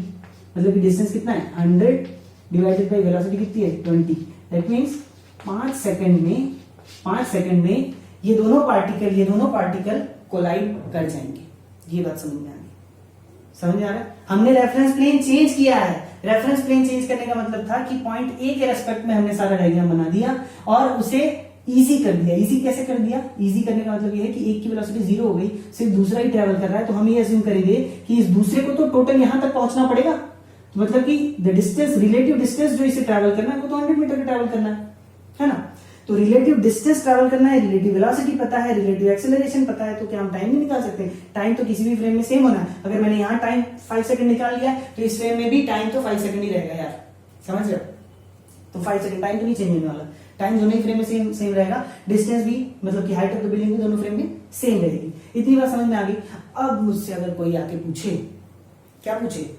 मतलब कि डिस्टेंस कितना है 100 डिवाइडेड बाई वेलोसिटी कितनी है 20, दैट मीन्स 5 सेकंड में ये दोनों पार्टिकल कोलाइड कर जाएंगे। ये बात समझ में आ रहा है, हमने रेफरेंस प्लेन चेंज किया है। रेफरेंस प्लेन चेंज करने का मतलब था कि पॉइंट ए के रेस्पेक्ट में हमने सारा डायग्राम बना दिया और उसे इजी कर दिया। इजी कैसे कर दिया, इजी करने का मतलब ये है कि एक की वेलोसिटी 0 हो गई, सिर्फ दूसरा ही ट्रेवल कर रहा है, तो हम ये अज्यूम करेंगे कि इस दूसरे को तो टोटल यहां तक पहुंचना पड़ेगा, तो मतलब कि द डिस्टेंस, रिलेटिव डिस्टेंस जो इसे ट्रेवल करना है वो तो 100 मीटर का ट्रेवल करना है ना। तो रिलेटिव डिस्टेंस ट्रेवल करना है, रिलेटिव वेलोसिटी पता है, रिलेटिव एक्सेलरेशन पता है, तो क्या हम टाइम नहीं निकाल सकते? टाइम तो किसी भी फ्रेम में सेम होना है। अगर मैंने यहाँ टाइम 5 सेकंड निकाल लिया तो इस फ्रेम में भी टाइम तो 5 सेकंड ही रहेगा यार, समझ रहे हो? तो 5 सेकंड टाइम तो नहीं चेंज होने वाला, टाइम दोनों ही फ्रेम में सेम सेम रहेगा, डिस्टेंस भी मतलब कि हाइट ऑफ द बिल्डिंग भी दोनों फ्रेम में सेम रहेगी। इतनी बात समझ में आ गई। अब मुझसे अगर कोई आके पूछे, क्या पूछे,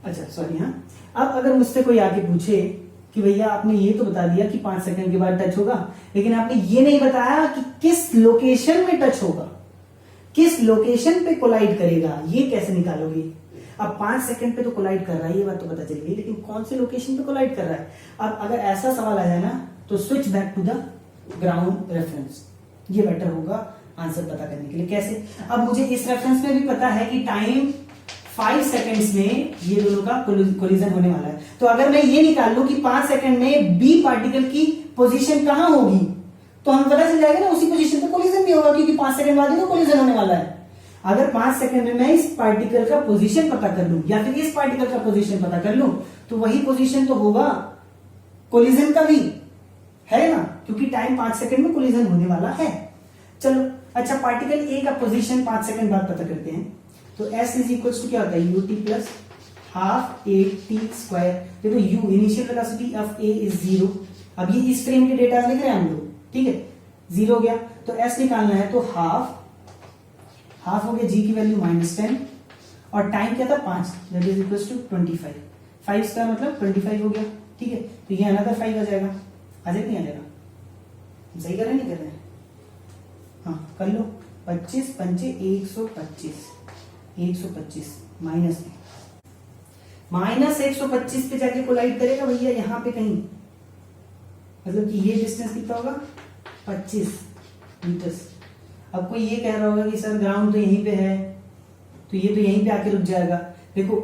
अच्छा सॉरी, हाँ, अब अगर मुझसे कोई आके पूछे कि भैया आपने ये तो बता दिया कि 5 सेकंड के बाद टच होगा, लेकिन आपने ये नहीं बताया कि किस लोकेशन में टच होगा, किस लोकेशन पे कोलाइड करेगा, ये कैसे निकालोगे। अब 5 सेकंड पे तो कोलाइड कर रहा है, ये बात तो पता चल गई, लेकिन कौन से लोकेशन पे कोलाइड कर रहा है। अब अगर ऐसा सवाल आ जाए ना तो switch back to the ground reference, ये बेटर होगा आंसर पता करने के लिए। कैसे, अब मुझे इस रेफरेंस में भी पता है कि टाइम 5 सेकंड्स में ये दोनों का कोलिजन होने वाला है, तो अगर मैं ये निकाल लूं कि 5 सेकंड में बी पार्टिकल की पोजीशन कहां होगी, तो हमें पता चल जाएगा ना उसी पोजीशन पे कोलिजन भी होगा, क्योंकि 5 सेकंड बाद ही तो कोलिजन होने वाला है। अगर 5 सेकंड में मैं इस पार्टिकल का पोजीशन पता कर लूं या फिर इस पार्टिकल का पोजीशन पता कर लूं, तो वही पोजीशन तो होगा कोलिजन का भी, है ना, क्योंकि टाइम 5 सेकंड में कोलिजन होने वाला है। चलो अच्छा, पार्टिकल ए का पोजीशन 5 सेकंड बाद पता करते हैं। तो S इज इक्वल टू क्या होता है, ut plus half A T square. देखो u initial velocity of A is 0। अब ये इस फ्रेम के डेटा लिख रहे हैं हम लोग, ठीक है, 0 हो गया, तो S निकालना है, तो हाफ हो गया g की वैल्यू -10 और टाइम क्या था 5, दैट इज इक्वल टू 25। 5 का मतलब 25 हो गया, ठीक है, तो ये अनदर 5 आ जाएगा, आ जाएगा नहीं आ जाएगा, सही कर रहे हैं नहीं कर रहे हैं, हाँ कर लो, 25 पंचे 125 माइनस 125 पे जाके कोलाइड करेगा भैया यहां पे कहीं, मतलब कि ये डिस्टेंस कितना होगा 25 मीटर्स। अब कोई ये कह रहा होगा कि सर ग्राउंड तो यहीं पे है, तो ये तो यहीं पे आके रुक जाएगा। देखो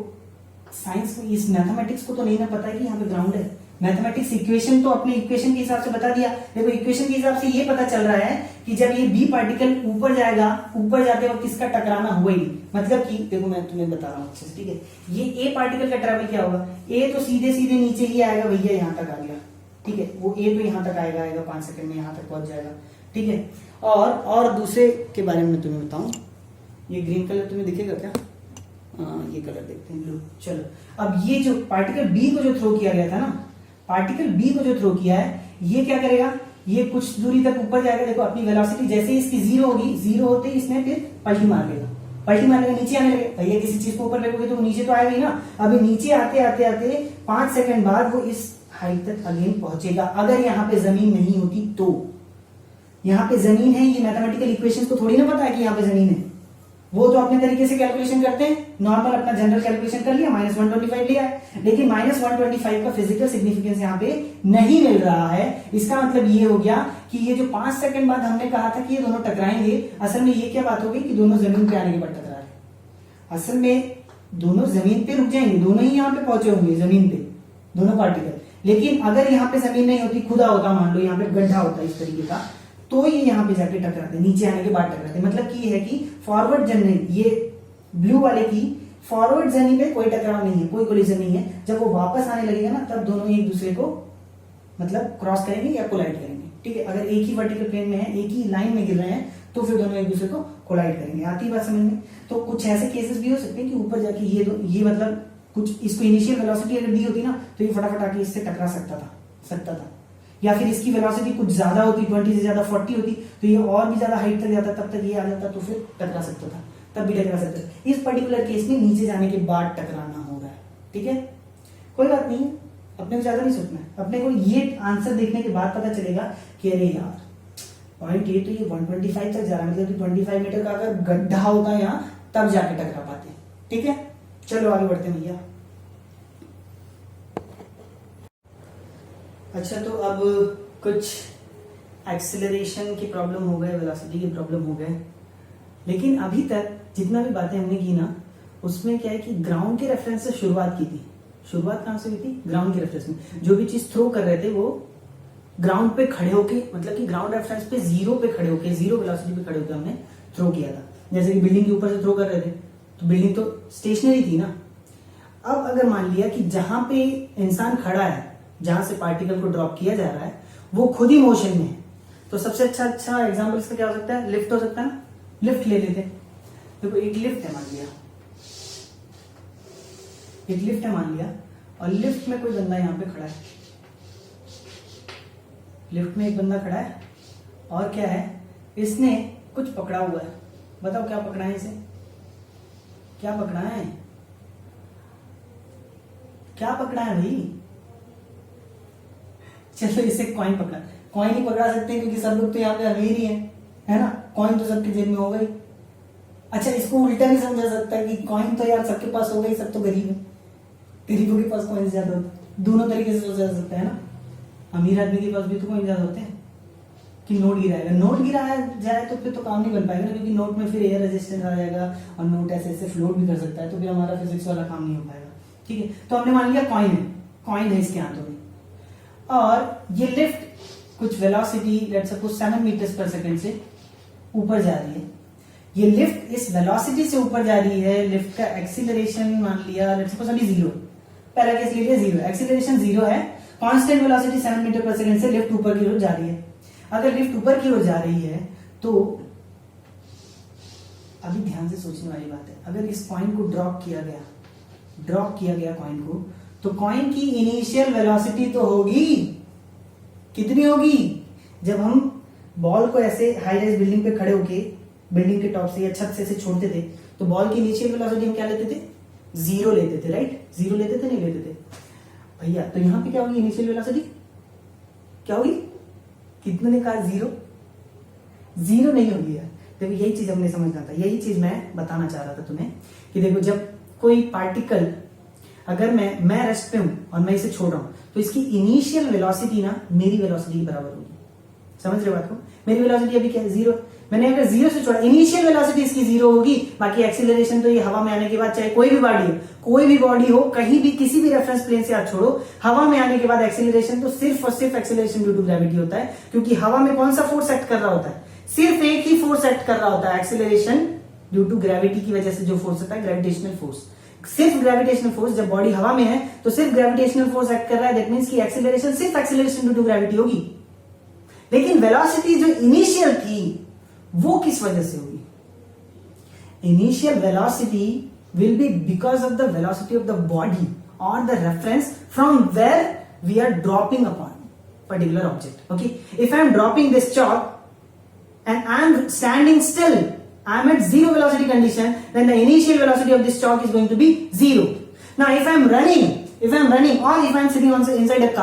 साइंस में इस मैथमेटिक्स को तो नहीं ना पता है कि यहाँ पे ग्राउंड है, मैथमेटिक्स इक्वेशन तो अपने इक्वेशन के हिसाब से बता दिया। देखो इक्वेशन के हिसाब से ये पता चल रहा है कि जब ये बी पार्टिकल ऊपर जाएगा, ऊपर जाते वक्त किसका टकराना हुआ ही नहीं, मतलब कि देखो मैं तुम्हें बता रहा हूँ अच्छे से, ठीक है, ये ए पार्टिकल का ट्रैवल क्या होगा, ए तो सीधे सीधे नीचे ही आएगा भैया, यहाँ तक आ गया, ठीक है, वो ए तो यहाँ तक आएगा 5 सेकंड में यहाँ तक पहुंच जाएगा, ठीक है। और दूसरे के बारे में तुम्हें बताऊं, ये ग्रीन कलर तुम्हें दिखेगा क्या, ये कलर देखते हैं ब्लू। चलो अब ये जो पार्टिकल बी को जो थ्रो किया गया था ना, पार्टिकल बी को जो थ्रो किया है, ये क्या करेगा, ये कुछ दूरी तक ऊपर जाएगा। देखो अपनी वेलोसिटी जैसे ही इसकी 0 होगी, 0 होते ही इसने फिर पलटी मार देगा, पलटी मारने का नीचे आने लगे, भैया किसी चीज को ऊपर फेंकोगे तो वो नीचे तो आएगा ही ना। अभी नीचे आते आते आते 5 सेकंड बाद वो इस हाइट तक अगेन पहुंचेगा। अगर यहाँ पे जमीन नहीं होती तो, यहाँ पे जमीन है, ये मैथमेटिकल इक्वेशंस को थोड़ी ना पता है कि यहाँ पे जमीन है, वो तो अपने तरीके से कैलकुलेशन करते हैं, नॉर्मल अपना जनरल कैलकुलेशन कर लिया, -125 लिया है, लेकिन -125 का फिजिकल सिग्निफिकेंस यहाँ पे नहीं मिल रहा है। इसका मतलब ये हो गया कि ये जो 5 सेकंड बाद हमने कहा था कि ये दोनों टकराएंगे, असल में ये क्या बात हो गई कि दोनों जमीन पे आने के बाद टकरा रहे। असल में दोनों जमीन पे रुक जाएंगे, दोनों ही यहाँ पे पहुंचे होंगे जमीन पे, दोनों पार्टिकल। लेकिन अगर यहाँ पे जमीन नहीं होती, खुदा होता, मान लो यहाँ पे गड्ढा होता इस तरीके का, तो ये यहाँ पे जाके टकराते, नीचे आने के बाद टकराते। मतलब कि ये है कि फॉरवर्ड जर्नी, ये ब्लू वाले की फॉरवर्ड जर्नी में कोई टकराव नहीं है, कोई कोलिजन नहीं है। जब वो वापस आने लगेगा ना, तब दोनों एक दूसरे को मतलब क्रॉस करेंगे या कोलाइड करेंगे, ठीक है। अगर एक ही वर्टिकल प्लेन में है, एक ही लाइन में गिर रहे हैं, तो फिर दोनों एक दूसरे को कोलाइड करेंगे। आती बात समझ में। तो कुछ ऐसे केसेस भी हो सकते हैं कि ऊपर जाके ये मतलब कुछ इसको इनिशियल वेलोसिटी अगर दी होती ना, तो ये फटाफट आके इससे टकरा सकता था, या फिर इसकी वेलोसिटी कुछ ज्यादा होती, 20 से ज्यादा 40 होती, तो ये और भी ज्यादा हाइट तक जाता, तब तक ये आ जाता, तो फिर टकरा सकता था, तब भी टकरा सकता था। इस पर्टिकुलर केस में नीचे जाने के बाद टकराना हो रहा है, ठीक है, कोई बात नहीं है, अपने को ज्यादा नहीं सोचना है। अपने को ये आंसर देखने के बाद पता चलेगा कि अरे यार पॉइंट ये तो ये 125 तक जा रहा है, मतलब कि 25 मीटर का अगर गड्ढा होता है यहाँ, तब जाके टकरा पाते, ठीक है। चलो आगे बढ़ते हैं भैया। अच्छा, तो अब कुछ एक्सेलरेशन की प्रॉब्लम हो गए, वेलोसिटी की प्रॉब्लम हो गए, लेकिन अभी तक जितना भी बातें हमने की ना, उसमें क्या है कि ग्राउंड के रेफरेंस से शुरुआत की थी। शुरुआत कहां से हुई थी? ग्राउंड के रेफरेंस में। जो भी चीज थ्रो कर रहे थे वो ग्राउंड पे खड़े होके, मतलब कि ग्राउंड रेफरेंस पे 0 पे खड़े होके, 0 वेलोसिटी पे खड़े होकर हमने थ्रो किया था। जैसे कि बिल्डिंग के ऊपर से थ्रो कर रहे थे, तो बिल्डिंग तो स्टेशनरी थी ना। अब अगर मान लिया कि जहां पे इंसान खड़ा है, जहां से पार्टिकल को ड्रॉप किया जा रहा है, वो खुद ही मोशन में है, तो सबसे अच्छा एग्जांपल इसका क्या हो सकता है? लिफ्ट हो सकता है ना। लिफ्ट ले लेते हैं, देखो एक लिफ्ट है मान लिया, एक लिफ्ट है मान लिया, और लिफ्ट में कोई बंदा यहाँ पे खड़ा है, लिफ्ट में एक बंदा खड़ा है, और क्या है, इसने कुछ पकड़ा हुआ है। बताओ क्या पकड़ा है इसे, क्या पकड़ा है, क्या पकड़ा है भाई? चलो इसे कॉइन पकड़ा, कॉइन ही पकड़ा सकते हैं क्योंकि सब लोग तो यहाँ पे अमीर ही है ना, कॉइन तो सबके जेब में होगा ही। अच्छा इसको उल्टा भी समझा सकता है कि कॉइन तो यार सबके पास होगा ही, सब तो गरीब है, गरीबों के पास कॉइन ज्यादा होते हैं, दोनों तरीके से सोचा जा सकता है ना। अमीर आदमी के पास भी तो कॉइन ज्यादा होते हैं कि नोट गिराएगा, नोट गिराया जाए तो फिर तो काम नहीं बन पाएगा ना, क्योंकि नोट में फिर एयर रेजिस्टेंस आ जाएगा और नोट ऐसे ऐसे फ्लोट भी कर सकता है, तो फिर हमारा फिजिक्स वाला काम नहीं हो पाएगा। ठीक है, तो हमने मान लिया कॉइन है, कॉइन है इसके हाथों में, और ये लिफ्ट कुछ velocity let's suppose 7 metres per second से ऊपर जा रही है। ये लिफ्ट इस वेलोसिटी से ऊपर जा रही है, लिफ्ट का एक्सीलरेशन मान लिया लेट्स सपोज अभी 0, पहला केस ले लिया 0, एक्सीलरेशन 0 है, कांस्टेंट वेलोसिटी 7 मीटर पर सेकंड से लिफ्ट ऊपर की ओर जा रही है। अगर लिफ्ट ऊपर की ओर जा रही है तो अभी ध्यान से सोचने वाली बात है, अगर इस कॉइन को ड्रॉप किया गया कॉइन को, तो कॉइन की इनिशियल वेलोसिटी तो होगी, कितनी होगी? जब हम बॉल को ऐसे हाई राइज बिल्डिंग पे खड़े होके बिल्डिंग के टॉप से या छत से ऐसे छोड़ते थे, तो बॉल की इनिशियल वेलोसिटी हम क्या लेते थे? 0 लेते थे, राइट? 0 लेते थे, नहीं लेते थे भैया? तो यहां पे क्या होगी इनिशियल वेलोसिटी, क्या होगी? कितने ने कहा 0? 0 नहीं होगी यार। देखो यही चीज हमने समझना था, यही चीज मैं बताना चाह रहा था तुम्हें कि देखो जब कोई पार्टिकल, अगर मैं रेस्ट पे हूं और मैं इसे छोड़ रहा हूं, तो इसकी इनिशियल वेलोसिटी ना मेरी वेलोसिटी के बराबर होगी। समझ रहे हो बात को? मेरी वेलोसिटी अभी क्या है? 0। मैंने अगर 0 से छोड़ा, इनिशियल वेलोसिटी इसकी 0 होगी, बाकी एक्सीलरेशन तो ये हवा में आने के बाद, चाहे कोई भी बॉडी हो, कहीं भी किसी भी रेफरेंस प्लेन से आप छोड़ो, हवा में आने के बाद एक्सीलरेशन तो सिर्फ और सिर्फ एक्सीलरेशन ड्यू टू ग्रेविटी होता है, क्योंकि हवा में कौन सा फोर्स एक्ट कर रहा होता है? सिर्फ एक ही फोर्स एक्ट कर रहा होता है, एक्सीलरेशन ड्यू टू ग्रेविटी की वजह से जो फोर्स होता है, ग्रेविटेशनल फोर्स। सिर्फ ग्रेविटेशनल फोर्स, जब बॉडी हवा में है तो सिर्फ ग्रेविटेशनल फोर्स एक्ट कर रहा है, दैट मींस की एक्सीलरेशन सिर्फ एक्सीलरेशन ड्यू टू ग्रेविटी होगी। लेकिन वेलोसिटी जो इनिशियल थी वो किस वजह से होगी? Initial velocity will be because of the velocity of the body और the reference from where we are dropping upon particular object. Okay, if I am dropping this chalk and I am standing still, I am at 0 velocity condition, then the initial velocity of this chalk is going to be 0. Now if I am running or if I am sitting inside a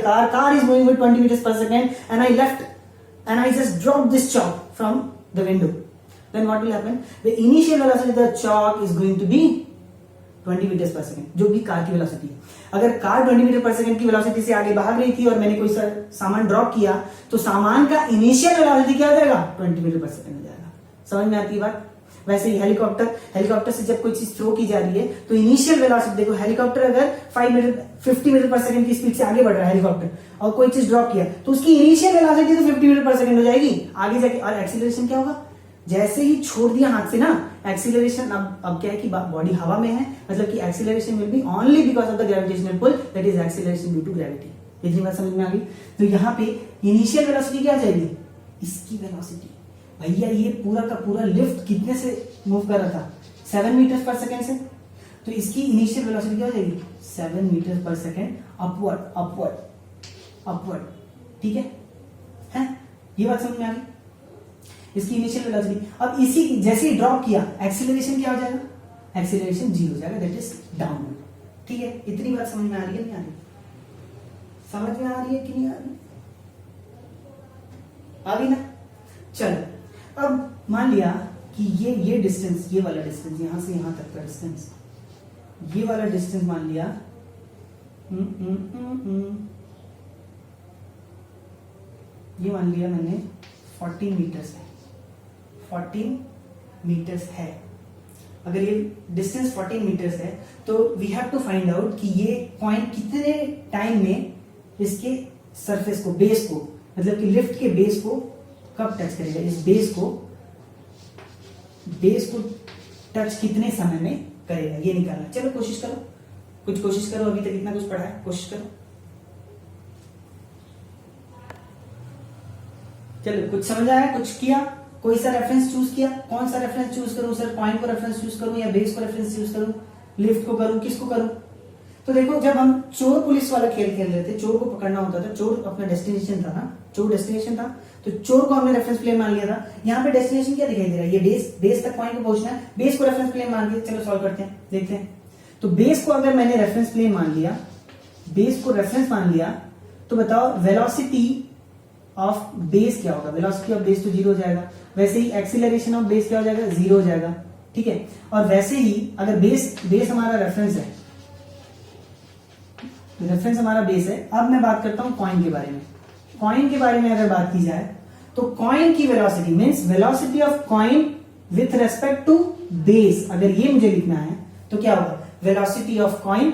car, car is moving with 20 meters per second, and I just drop this chalk from the window, then what will happen? The initial velocity of the chalk is going to be 20 metre पर second, जो भी car की velocity है। अगर car 20 metre पर second की velocity से आगे भाग रही थी और मैंने कोई सामान ड्रॉप किया, तो सामान का इनिशियल वेलोसिटी क्या हो जाएगा? 20 मीटर पर सेकंड हो जाएगा। समझ में आती है बात? वैसे ही हेलीकॉप्टर से जब कोई चीज थ्रो की जा रही है तो इनिशियल वेलोसिटी देखो, हेलीकॉप्टर अगर 50 मीटर पर सेकंड की स्पीड से आगे बढ़ रहा है हेलीकॉप्टर, और कोई चीज ड्रॉप किया, तो उसकी इनिशियल वेलोसिटी तो 50 मीटर पर सेकंड हो जाएगी आगे जाके। और एक्सीलरेशन क्या होगा? जैसे ही छोड़ दिया हाथ से ना, एक्सीलरेशन अब क्या है कि बॉडी हवा में है, मतलब कि acceleration will be only because of the gravitational pull, that is acceleration due to gravity. इतनी बात समझ में आ गई? तो यहाँ पे इनिशियल वेलोसिटी क्या जाएगी? इसकी वेलोसिटी। भैया ये पूरा का पूरा लिफ्ट कितने से मूव कर रहा था? 7 मीटर पर सेकेंड से, तो इसकी इनिशियल वेलोसिटी क्या हो जाएगी? 7 मीटर पर सेकेंड अपवर्ड। ठीक है? ये बात समझ में आ गई? इसकी इनिशियल वेलोसिटी। अब इसी जैसे ही ड्रॉप किया, एक्सीलरेशन क्या हो जाएगा? एक्सीलरेशन 0 हो जाएगा, दैट इज डाउनवर्ड। ठीक है, इतनी बात समझ में आ रही है नहीं आ रही? समझ में आ रही है कि नहीं आ रही? आ गई ना? चलो अब मान लिया कि ये डिस्टेंस, ये वाला डिस्टेंस, यहां से यहां तक का डिस्टेंस, ये वाला डिस्टेंस मान लिया ये मान लिया मैंने 14 मीटर्स है, 14 मीटर्स है। अगर ये डिस्टेंस 14 मीटर्स है तो we have to find out कि ये पॉइंट कितने टाइम में इसके सरफेस को, बेस को, मतलब कि लिफ्ट के बेस को कब टच करेगा। इस बेस को टच कितने समय में करेगा, ये निकालना। चलो कोशिश करो, कुछ कोशिश करो, अभी तक इतना कुछ पढ़ा है, कोशिश करो। चलो कुछ समझ आया, कुछ किया, कोई सा रेफरेंस चूज किया? कौन सा रेफरेंस चूज करूं सर? पॉइंट को रेफरेंस चूज करूं या बेस को रेफरेंस चूज करूं? लिफ्ट को करूं, किसको करूं? तो देखो जब हम चोर पुलिस वाला खेल खेल रहे थे, चोर को पकड़ना होता था, चोर अपना डेस्टिनेशन था ना, चोर डेस्टिनेशन था, तो चोर को हमने रेफरेंस प्लेन मान लिया था। यहाँ पे डेस्टिनेशन क्या दिखाई दे रहा है? ये बेस तक पॉइंट को पहुंचना है, बेस को रेफरेंस प्लेन मान के चलो सॉल्व करते हैं, देखते हैं। तो बेस को अगर मैंने रेफरेंस प्लेन मान लिया, बेस को रेफरेंस मान लिया, तो बताओ वेलोसिटी ऑफ बेस क्या होगा? वेलोसिटी ऑफ बेस तो 0 हो जाएगा। वैसे ही एक्सीलरेशन ऑफ बेस क्या हो जाएगा? 0 हो जाएगा, ठीक है। और वैसे ही अगर बेस हमारा रेफरेंस है, रेफरेंस हमारा बेस है। अब मैं बात करता हूं कॉइन के बारे में। कॉइन के बारे में अगर बात की जाए तो कॉइन की velocity means velocity of coin with respect to base, अगर ये मुझे लिखना है तो क्या होगा? Velocity of coin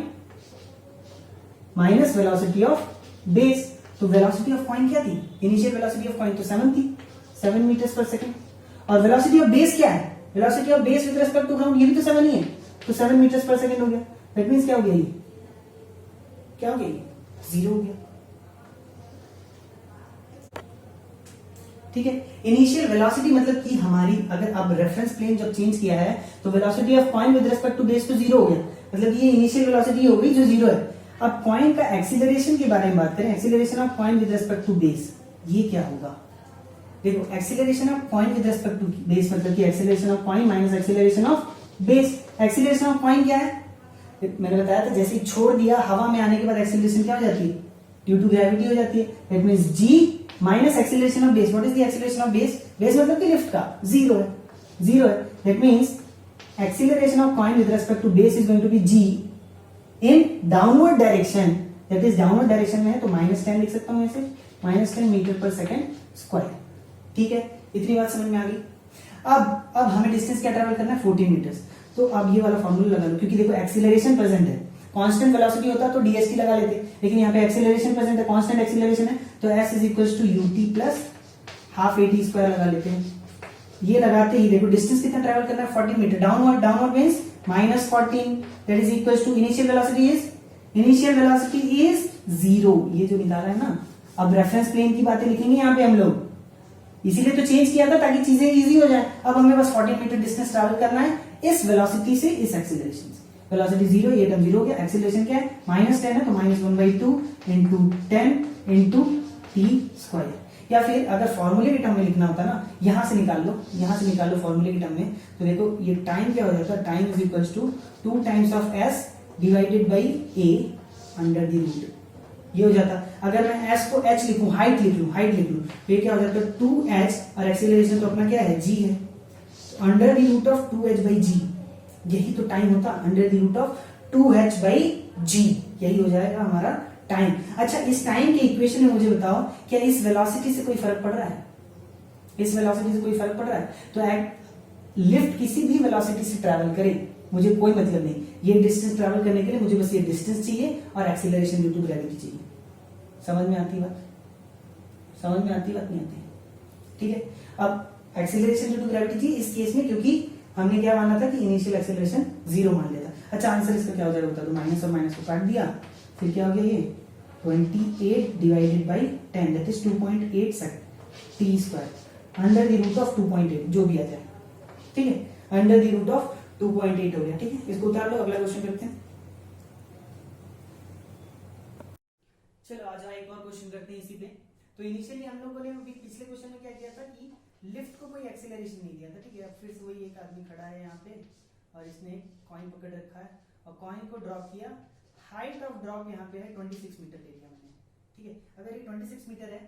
minus velocity of base. तो वेलोसिटी ऑफ कॉइन क्या थी? इनिशियल वेलोसिटी ऑफ कॉइन तो 7 थी, 7 मीटर्स पर सेकंड। और वेलोसिटी ऑफ बेस क्या है? Velocity of base with respect to ground, ये भी तो 7 ही है, तो 7 मीटर्स पर सेकंड हो गया। दैट मींस क्या हो गया? ये क्या हो गया? 0 हो गया, ठीक है। इनिशियल वेलोसिटी मतलब कि हमारी, अगर अब रेफरेंस प्लेन जब चेंज किया है तो velocity of coin with respect to base तो 0 हो गया, मतलब ये इनिशियल वेलोसिटी हो गई जो 0 है। अब कॉइन का एक्सीलरेशन के बारे में बात करें, acceleration of coin with respect to base, ये क्या होगा? देखो acceleration of coin with respect to base मतलब कि acceleration of coin minus acceleration of base. Acceleration of coin क्या है? मैंने बताया था, जैसे ही छोड़ दिया हवा में आने के बाद एक्सीलरेशन क्या हो जाती है? ड्यू टू ग्रेविटी हो जाती है। That means g minus acceleration of base. What is the acceleration of base? Base मतलब कि लिफ्ट का 0 है, 0 है। That means acceleration of coin with respect to base is going to be g in downward direction, that is downward direction में है तो -10 लिख सकता हूं ऐसे, -10 मीटर पर सेकंड स्क्वायर, ठीक है। इतनी बात समझ में आ गई। अब हमें डिस्टेंस क्या ट्रैवल करना है? 14 मीटर्स। तो अब ये वाला फॉर्मूला लगा लो, क्योंकि देखो एक्सीलरेशन प्रेजेंट है, कांस्टेंट वेलोसिटी होता तो डीएसटी लगा लेते, लेकिन यहाँ पे एक्सीलरेशन प्रेजेंट है, कांस्टेंट एक्सीलरेशन है, तो s is equal to UT plus half AT square लगा लेते हैं। ये लगाते ही देखो डिस्टेंस कितना ट्रैवल करना है? 14 meter. Downward means -14, that is equal to initial velocity is 0, ये जो निकाला है ना। अब रेफरेंस प्लेन की बातें लिखेंगे यहाँ पे हम लोग, इसीलिए तो चेंज किया था ताकि चीजें इजी हो जाए। अब हमें बस 14 मीटर डिस्टेंस ट्रैवल करना है इस वेलोसिटी से इस एक्सीलरेशन से। वेलोसिटी 0, ये टर्म 0 हो गया। एक्सीलरेशन क्या है? -10 है तो -1/2 इंटू 10 इंटू टी स्क्वायर। या फिर अगर फॉर्मूले के टर्म में लिखना होता ना, यहां से निकाल लो फॉर्मूले के टर्म में, तो देखो ये टाइम क्या हो जाता है? Time is equal to 2 times of s divided by a under the root, ये हो जाता। अगर मैं s को h लिखूं, हाइट लिख लूं, तो ये क्या हो जाता है? 2h, और एक्सीलरेशन तो अपना क्या है? g है, under the root of 2h by g, यही तो टाइम होता, under the root of 2h by g, यही हो जाएगा हमारा टाइम। अच्छा, इस टाइम के इक्वेशन में मुझे बताओ, क्या इस वेलोसिटी से कोई फर्क पड़ रहा है? इस वेलोसिटी से कोई फर्क पड़ रहा है? तो लिफ्ट किसी भी वेलोसिटी से ट्रैवल करे, मुझे कोई मतलब नहीं, ये डिस्टेंस ट्रैवल करने के लिए मुझे बस ये डिस्टेंस चाहिए और एक्सीलरेशन ड्यू टू ग्रेविटी चाहिए। समझ में आती बात? समझ में आती बात? नहीं आती? ठीक है। अब एक्सीलरेशन ड्यू टू ग्रेविटी चाहिए इस केस में, क्योंकि हमने क्या माना था कि इनिशियल एक्सीलरेशन 0 मान लिया था। अच्छा, आंसर इसका क्या हो जाएगा बता दो। माइनस और माइनस को काट दिया, फिर क्या हो गया? ये 28 divided by 10, that is 2.8 second T square under the root of 2.8, जो भी आ जाए, ठीक है। अंडर द रूट ऑफ 2.8 हो गया, ठीक है। इसको उतार लो, अगला क्वेश्चन करते हैं। चलो आ जाओ एक और क्वेश्चन करते हैं इसी पे। तो इनिशियली हम लोगों ने पिछले क्वेश्चन में क्या किया था कि लिफ्ट को कोई एक्सीलरेशन नहीं दिया था, ठीक है। अब फिर से वही एक आदमी खड़ा है यहाँ पे और इसने कॉइन पकड़ रखा है और कॉइन को ड्रॉप किया। हाइट ऑफ ड्रॉप यहाँ पे है 26 मीटर ले लिया मैंने, ठीक है। अगर ये 26 मीटर है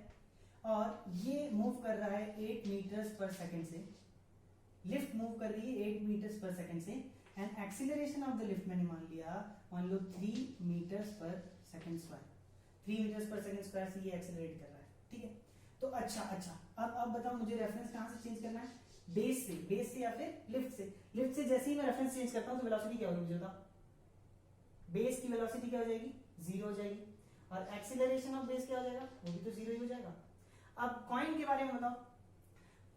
और ये मूव कर रहा है 8 मीटर्स पर सेकंड से, लिफ्ट मूव कर रही है 8 मीटर्स पर सेकंड से, and acceleration of the lift मैंने मान लो 3 metres per second square, 3 metres per second square से ये एक्सीलरेट कर रहा है, ठीक है। तो अच्छा अब बताओ मुझे रेफरेंस कहां से चेंज करना है? बेस से या फिर लिफ्ट से? लिफ्ट से जैसे ही मैं रेफरेंस चेंज करता हूं तो वेलोसिटी क्या होगी मुझे बताओ? बेस की वेलोसिटी क्या हो जाएगी? 0 हो जाएगी। और एक्सीलरेशन ऑफ बेस क्या हो जाएगा? वो भी तो 0 ही हो जाएगा। अब कॉइन के बारे में बताओ।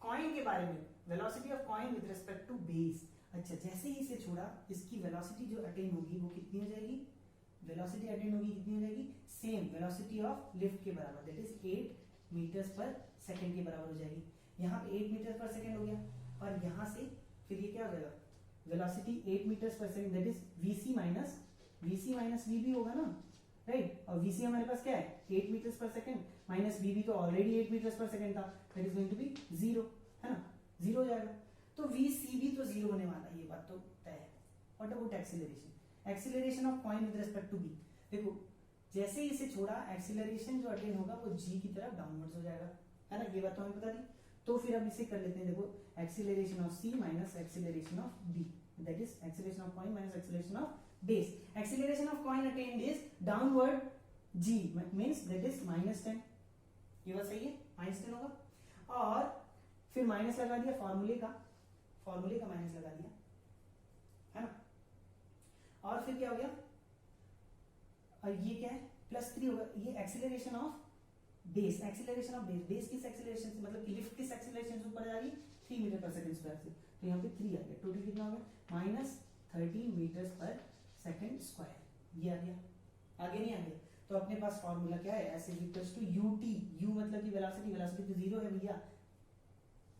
कॉइन के बारे में velocity of coin with respect to base. अच्छा, जैसे ही इसे छोड़ा, इसकी वेलोसिटी जो अटेन होगी वो कितनी हो जाएगी? वेलोसिटी अटेन होगी कितनी हो जाएगी? सेम वेलोसिटी ऑफ लिफ्ट के बराबर, that is 8 meters per second के बराबर हो जाएगी। यहाँ पे 8 मीटर पर सेकंड हो गया और यहाँ से फिर ये क्या हो जाएगा? Velocity 8 meters per second, that is VC minus VB होगा ना, राइट। और वीसी हमारे पास क्या है 8 meters per second, minus VB तो ऑलरेडी 8 मीटर्स पर सेकंड था, that is going to be 0, है ना, 0 हो जाएगा। तो वीसी भी तो 0 होने वाला है, ये बात तो तय है। What about acceleration, acceleration of coin with respect to B, देखो जैसे ही इसे छोड़ा एक्सीलरेशन जो अटेन होगा वो जी की तरफ डाउनवर्ड्स हो जाएगा, है ना, ये बात तो हमें पता थी। तो फिर अब इसे कर लेते हैं, देखो acceleration of C minus acceleration of B, that is acceleration of coin minus acceleration of base. Acceleration of coin attend is downward g, means that is -10, ये बात सही है, -10 होगा। और फिर माइनस लगा दिया फॉर्मूले का माइनस लगा दिया, है ना। और फिर क्या हो गया, और ये क्या है +3 होगा, ये एक्सीलरेशन ऑफ बेस, बेस किस एक्सीलरेशन से, मतलब लिफ्ट किस एक्सीलरेशन से ऊपर जा रही है 3 मीटर पर सेकंड स्क्वायर से, तो यहाँ पे 3 आ गया, टोटल कितना हो गया -13 मीटर्स पर सेकंड स्क्वायर, ये आ गया, आगे नहीं आ गया। तो अपने पास फॉर्मूला क्या है, S is equals to UT, U मतलब की वेलोसिटी तो 0 है भैया,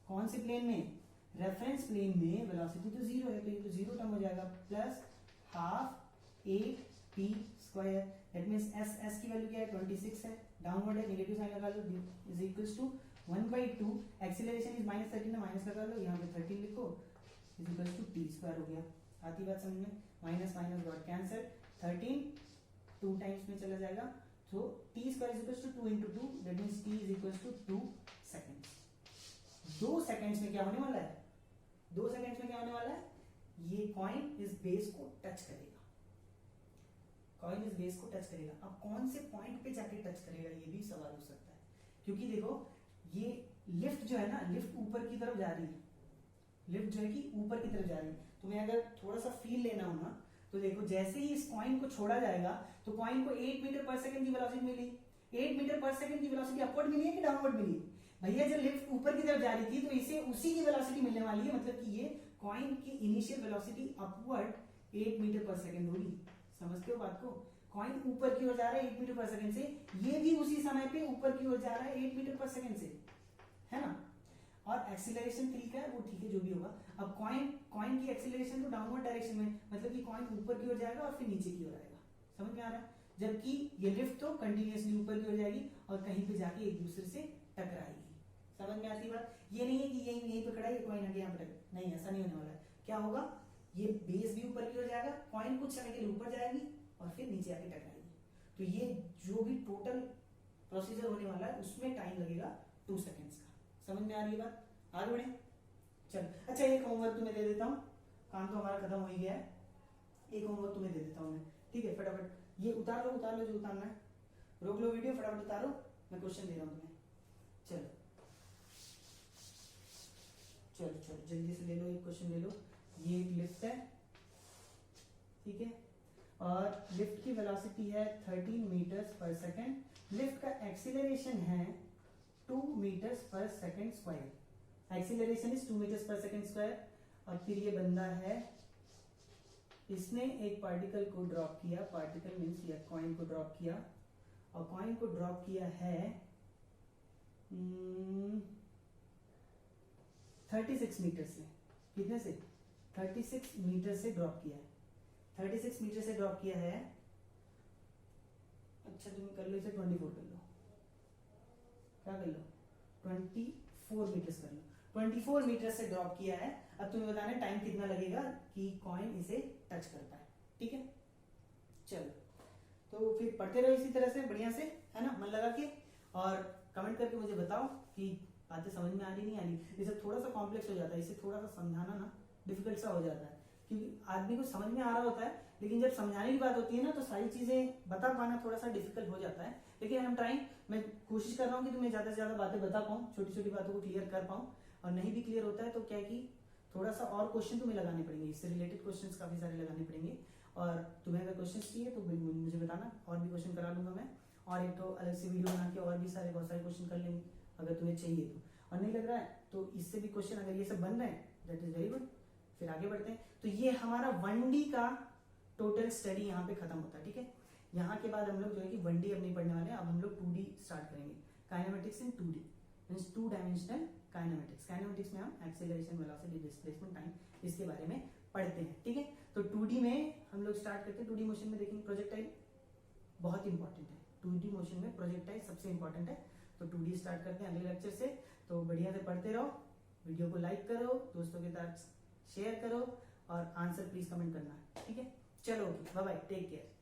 कौन से प्लेन में, रेफरेंस प्लेन में वेलोसिटी तो 0 है, तो ये तो 0 टर्म हो जाएगा, plus half 8p square, that means S की वैल्यू क्या है 26 है, डाउनवर्ड है, नेगेटिव साइन लगा लो, is equals to 1/2, acceleration is -13 है, माइनस लगा लो, यहाँ पे 13 लिखो, is equals to t square हो गया। आती बात समझ में, minus minus got cancel, 13 2 times में चला जाएगा, तो t square is equals to 2 into 2, that means t is equals to 2 seconds. 2 seconds में क्या होने वाला है, 2 सेकंड्स में क्या होने वाला है, ये कॉइन इस बेस को टच करेगा, कॉइन इस बेस को टच करेगा। अब कौन से पॉइंट पे जाके टच करेगा, ये भी सवाल हो सकता है, क्योंकि देखो ये लिफ्ट जो है ना, लिफ्ट ऊपर की तरफ जा रही है, लिफ्ट जो है कि ऊपर की तरफ जा रही है। तुम्हें अगर थोड़ा सा फील लेना हो ना, तो देखो जैसे ही इस कॉइन को छोड़ा जाएगा तो कॉइन को 8 मीटर पर सेकंड की वेलोसिटी मिली, 8 मीटर पर सेकंड की वेलोसिटी अपवर्ड मिली है कि डाउनवर्ड मिली है भैया, जब लिफ्ट ऊपर की तरफ जा रही थी तो इसे उसी की वेलोसिटी मिलने वाली है, मतलब कि ये कॉइन की इनिशियल वेलोसिटी अपवर्ड 8 मीटर पर सेकंड होगी। समझते हो बात को, कॉइन ऊपर की ओर जा रहा है 8 मीटर पर सेकंड से, ये भी उसी समय पे ऊपर की ओर जा रहा है 8 मीटर पर सेकंड से, है ना। और एक्सीलरेशन 3 का है, वो ठीक है जो भी होगा। अब कॉइन की एक्सीलरेशन तो डाउनवर्ड डायरेक्शन में, मतलब कि कॉइन ऊपर की ओर जाएगा और फिर नीचे की ओर आएगा, समझ में आ रहा है। जबकि ये लिफ्ट तो कंटिन्यूअसली ऊपर की ओर जाएगी और कहीं पे जाके एक दूसरे से टकराएगी, समझ में आती बात। ये नहीं है कि यहीं पे खड़ा है कॉइन आगे यहाँ पे, नहीं ऐसा नहीं होने वाला है। क्या होगा, ये बेस भी ऊपर की ओर जाएगा, कॉइन कुछ समय के लिए ऊपर जाएगी और फिर नीचे आके टकराएगी। तो ये जो भी टोटल प्रोसीजर होने वाला है उसमें टाइम लगेगा 2 सेकेंड्स का, समझ में आ रही है बात। आगे बढ़े, चल। अच्छा एक होमवर्क तुम्हें दे देता हूँ, काम तो हमारा खत्म हो ही गया है, एक होमवर्क तुम्हें दे देता हूँ मैं, ठीक है। फटाफट ये उतार लो जो उतारना है, रोक लो वीडियो, फटाफट उतारो, मैं क्वेश्चन दे रहा हूँ तुम्हें। चलो चलो चलो जल्दी से ले लो, एक क्वेश्चन ले लो। ये एक लिफ्ट है, ठीक है, और लिफ्ट की वेलोसिटी है 13 मीटर्स पर सेकेंड, लिफ्ट का एक्सीलरेशन है 2 meters per second square, acceleration is 2 meters per second square. और फिर ये बंदा है, इसने एक पार्टिकल को ड्रॉप किया, पार्टिकल मीन्स या कॉइन को ड्रॉप किया, और कॉइन को ड्रॉप किया है 36 मीटर से, कितने से 36 मीटर से ड्रॉप किया है, 36 मीटर से ड्रॉप किया है। अच्छा तुम कर लो इसे 24 कर लो, क्या कर लो 24 मीटर कर लो, 24 मीटर से ड्रॉप किया है। अब तुम्हें बताना है टाइम कितना लगेगा कि कॉइन इसे टच करता है, ठीक है। चलो तो फिर पढ़ते रहो इसी तरह से बढ़िया से, है ना, मन लगा के, और कमेंट करके मुझे बताओ कि बातें समझ में आ रही नहीं आ रही। ये सब थोड़ा सा कॉम्प्लेक्स हो जाता है, इसे थोड़ा सा समझाना ना डिफिकल्ट सा हो जाता है, क्योंकि आदमी को समझ में आ रहा होता है, लेकिन जब समझाने की बात होती है ना तो सारी चीजें बता पाना थोड़ा सा डिफिकल्ट हो जाता है। लेकिन हम ट्राइंग, मैं कोशिश कर रहा हूँ कि तुम्हें ज्यादा से ज्यादा बातें बता पाऊँ, छोटी छोटी बातों को क्लियर कर पाऊँ। और नहीं भी क्लियर होता है तो क्या है कि थोड़ा सा और क्वेश्चन तुम्हें लगाने पड़ेंगे, इससे रिलेटेड क्वेश्चन काफी सारे लगाने पड़ेंगे। और तुम्हें अगर क्वेश्चन चाहिए तो मुझे बताना, और भी क्वेश्चन करा लूंगा मैं, और एक तो अलग से वीडियो बना के और भी बहुत सारे क्वेश्चन कर लेंगे अगर तुम्हें चाहिए तो। और नहीं लग रहा है तो इससे भी क्वेश्चन अगर ये सब बन रहे हैं दैट इज वेरी गुड, फिर आगे बढ़ते हैं। तो ये हमारा 1D का टोटल स्टडी यहाँ पे खत्म होता है, ठीक है। यहाँ के बाद हम लोग जो है कि 1D अब नहीं पढ़ने वाले, अब हम लोग 2D स्टार्ट करेंगे, काइनेमेटिक्स इन 2D means 2 dimensional kinematics. Kinematics में हम एक्सेलरेशन, वेलोसिटी, डिस्प्लेसमेंट, टाइम, इसके बारे में पढ़ते हैं, ठीक है। तो 2D में हम लोग स्टार्ट करते हैं। 2D मोशन में देखेंगे प्रोजेक्टाइल बहुत इंपॉर्टेंट है। 2D मोशन में प्रोजेक्टाइल सबसे इंपॉर्टेंट है। तो 2D स्टार्ट करते हैं अगले लेक्चर से। तो बढ़िया से पढ़ते रहो, वीडियो को लाइक करो, दोस्तों के साथ शेयर करो और आंसर प्लीज कमेंट करना, ठीक है। चलो बाय बाय, टेक केयर।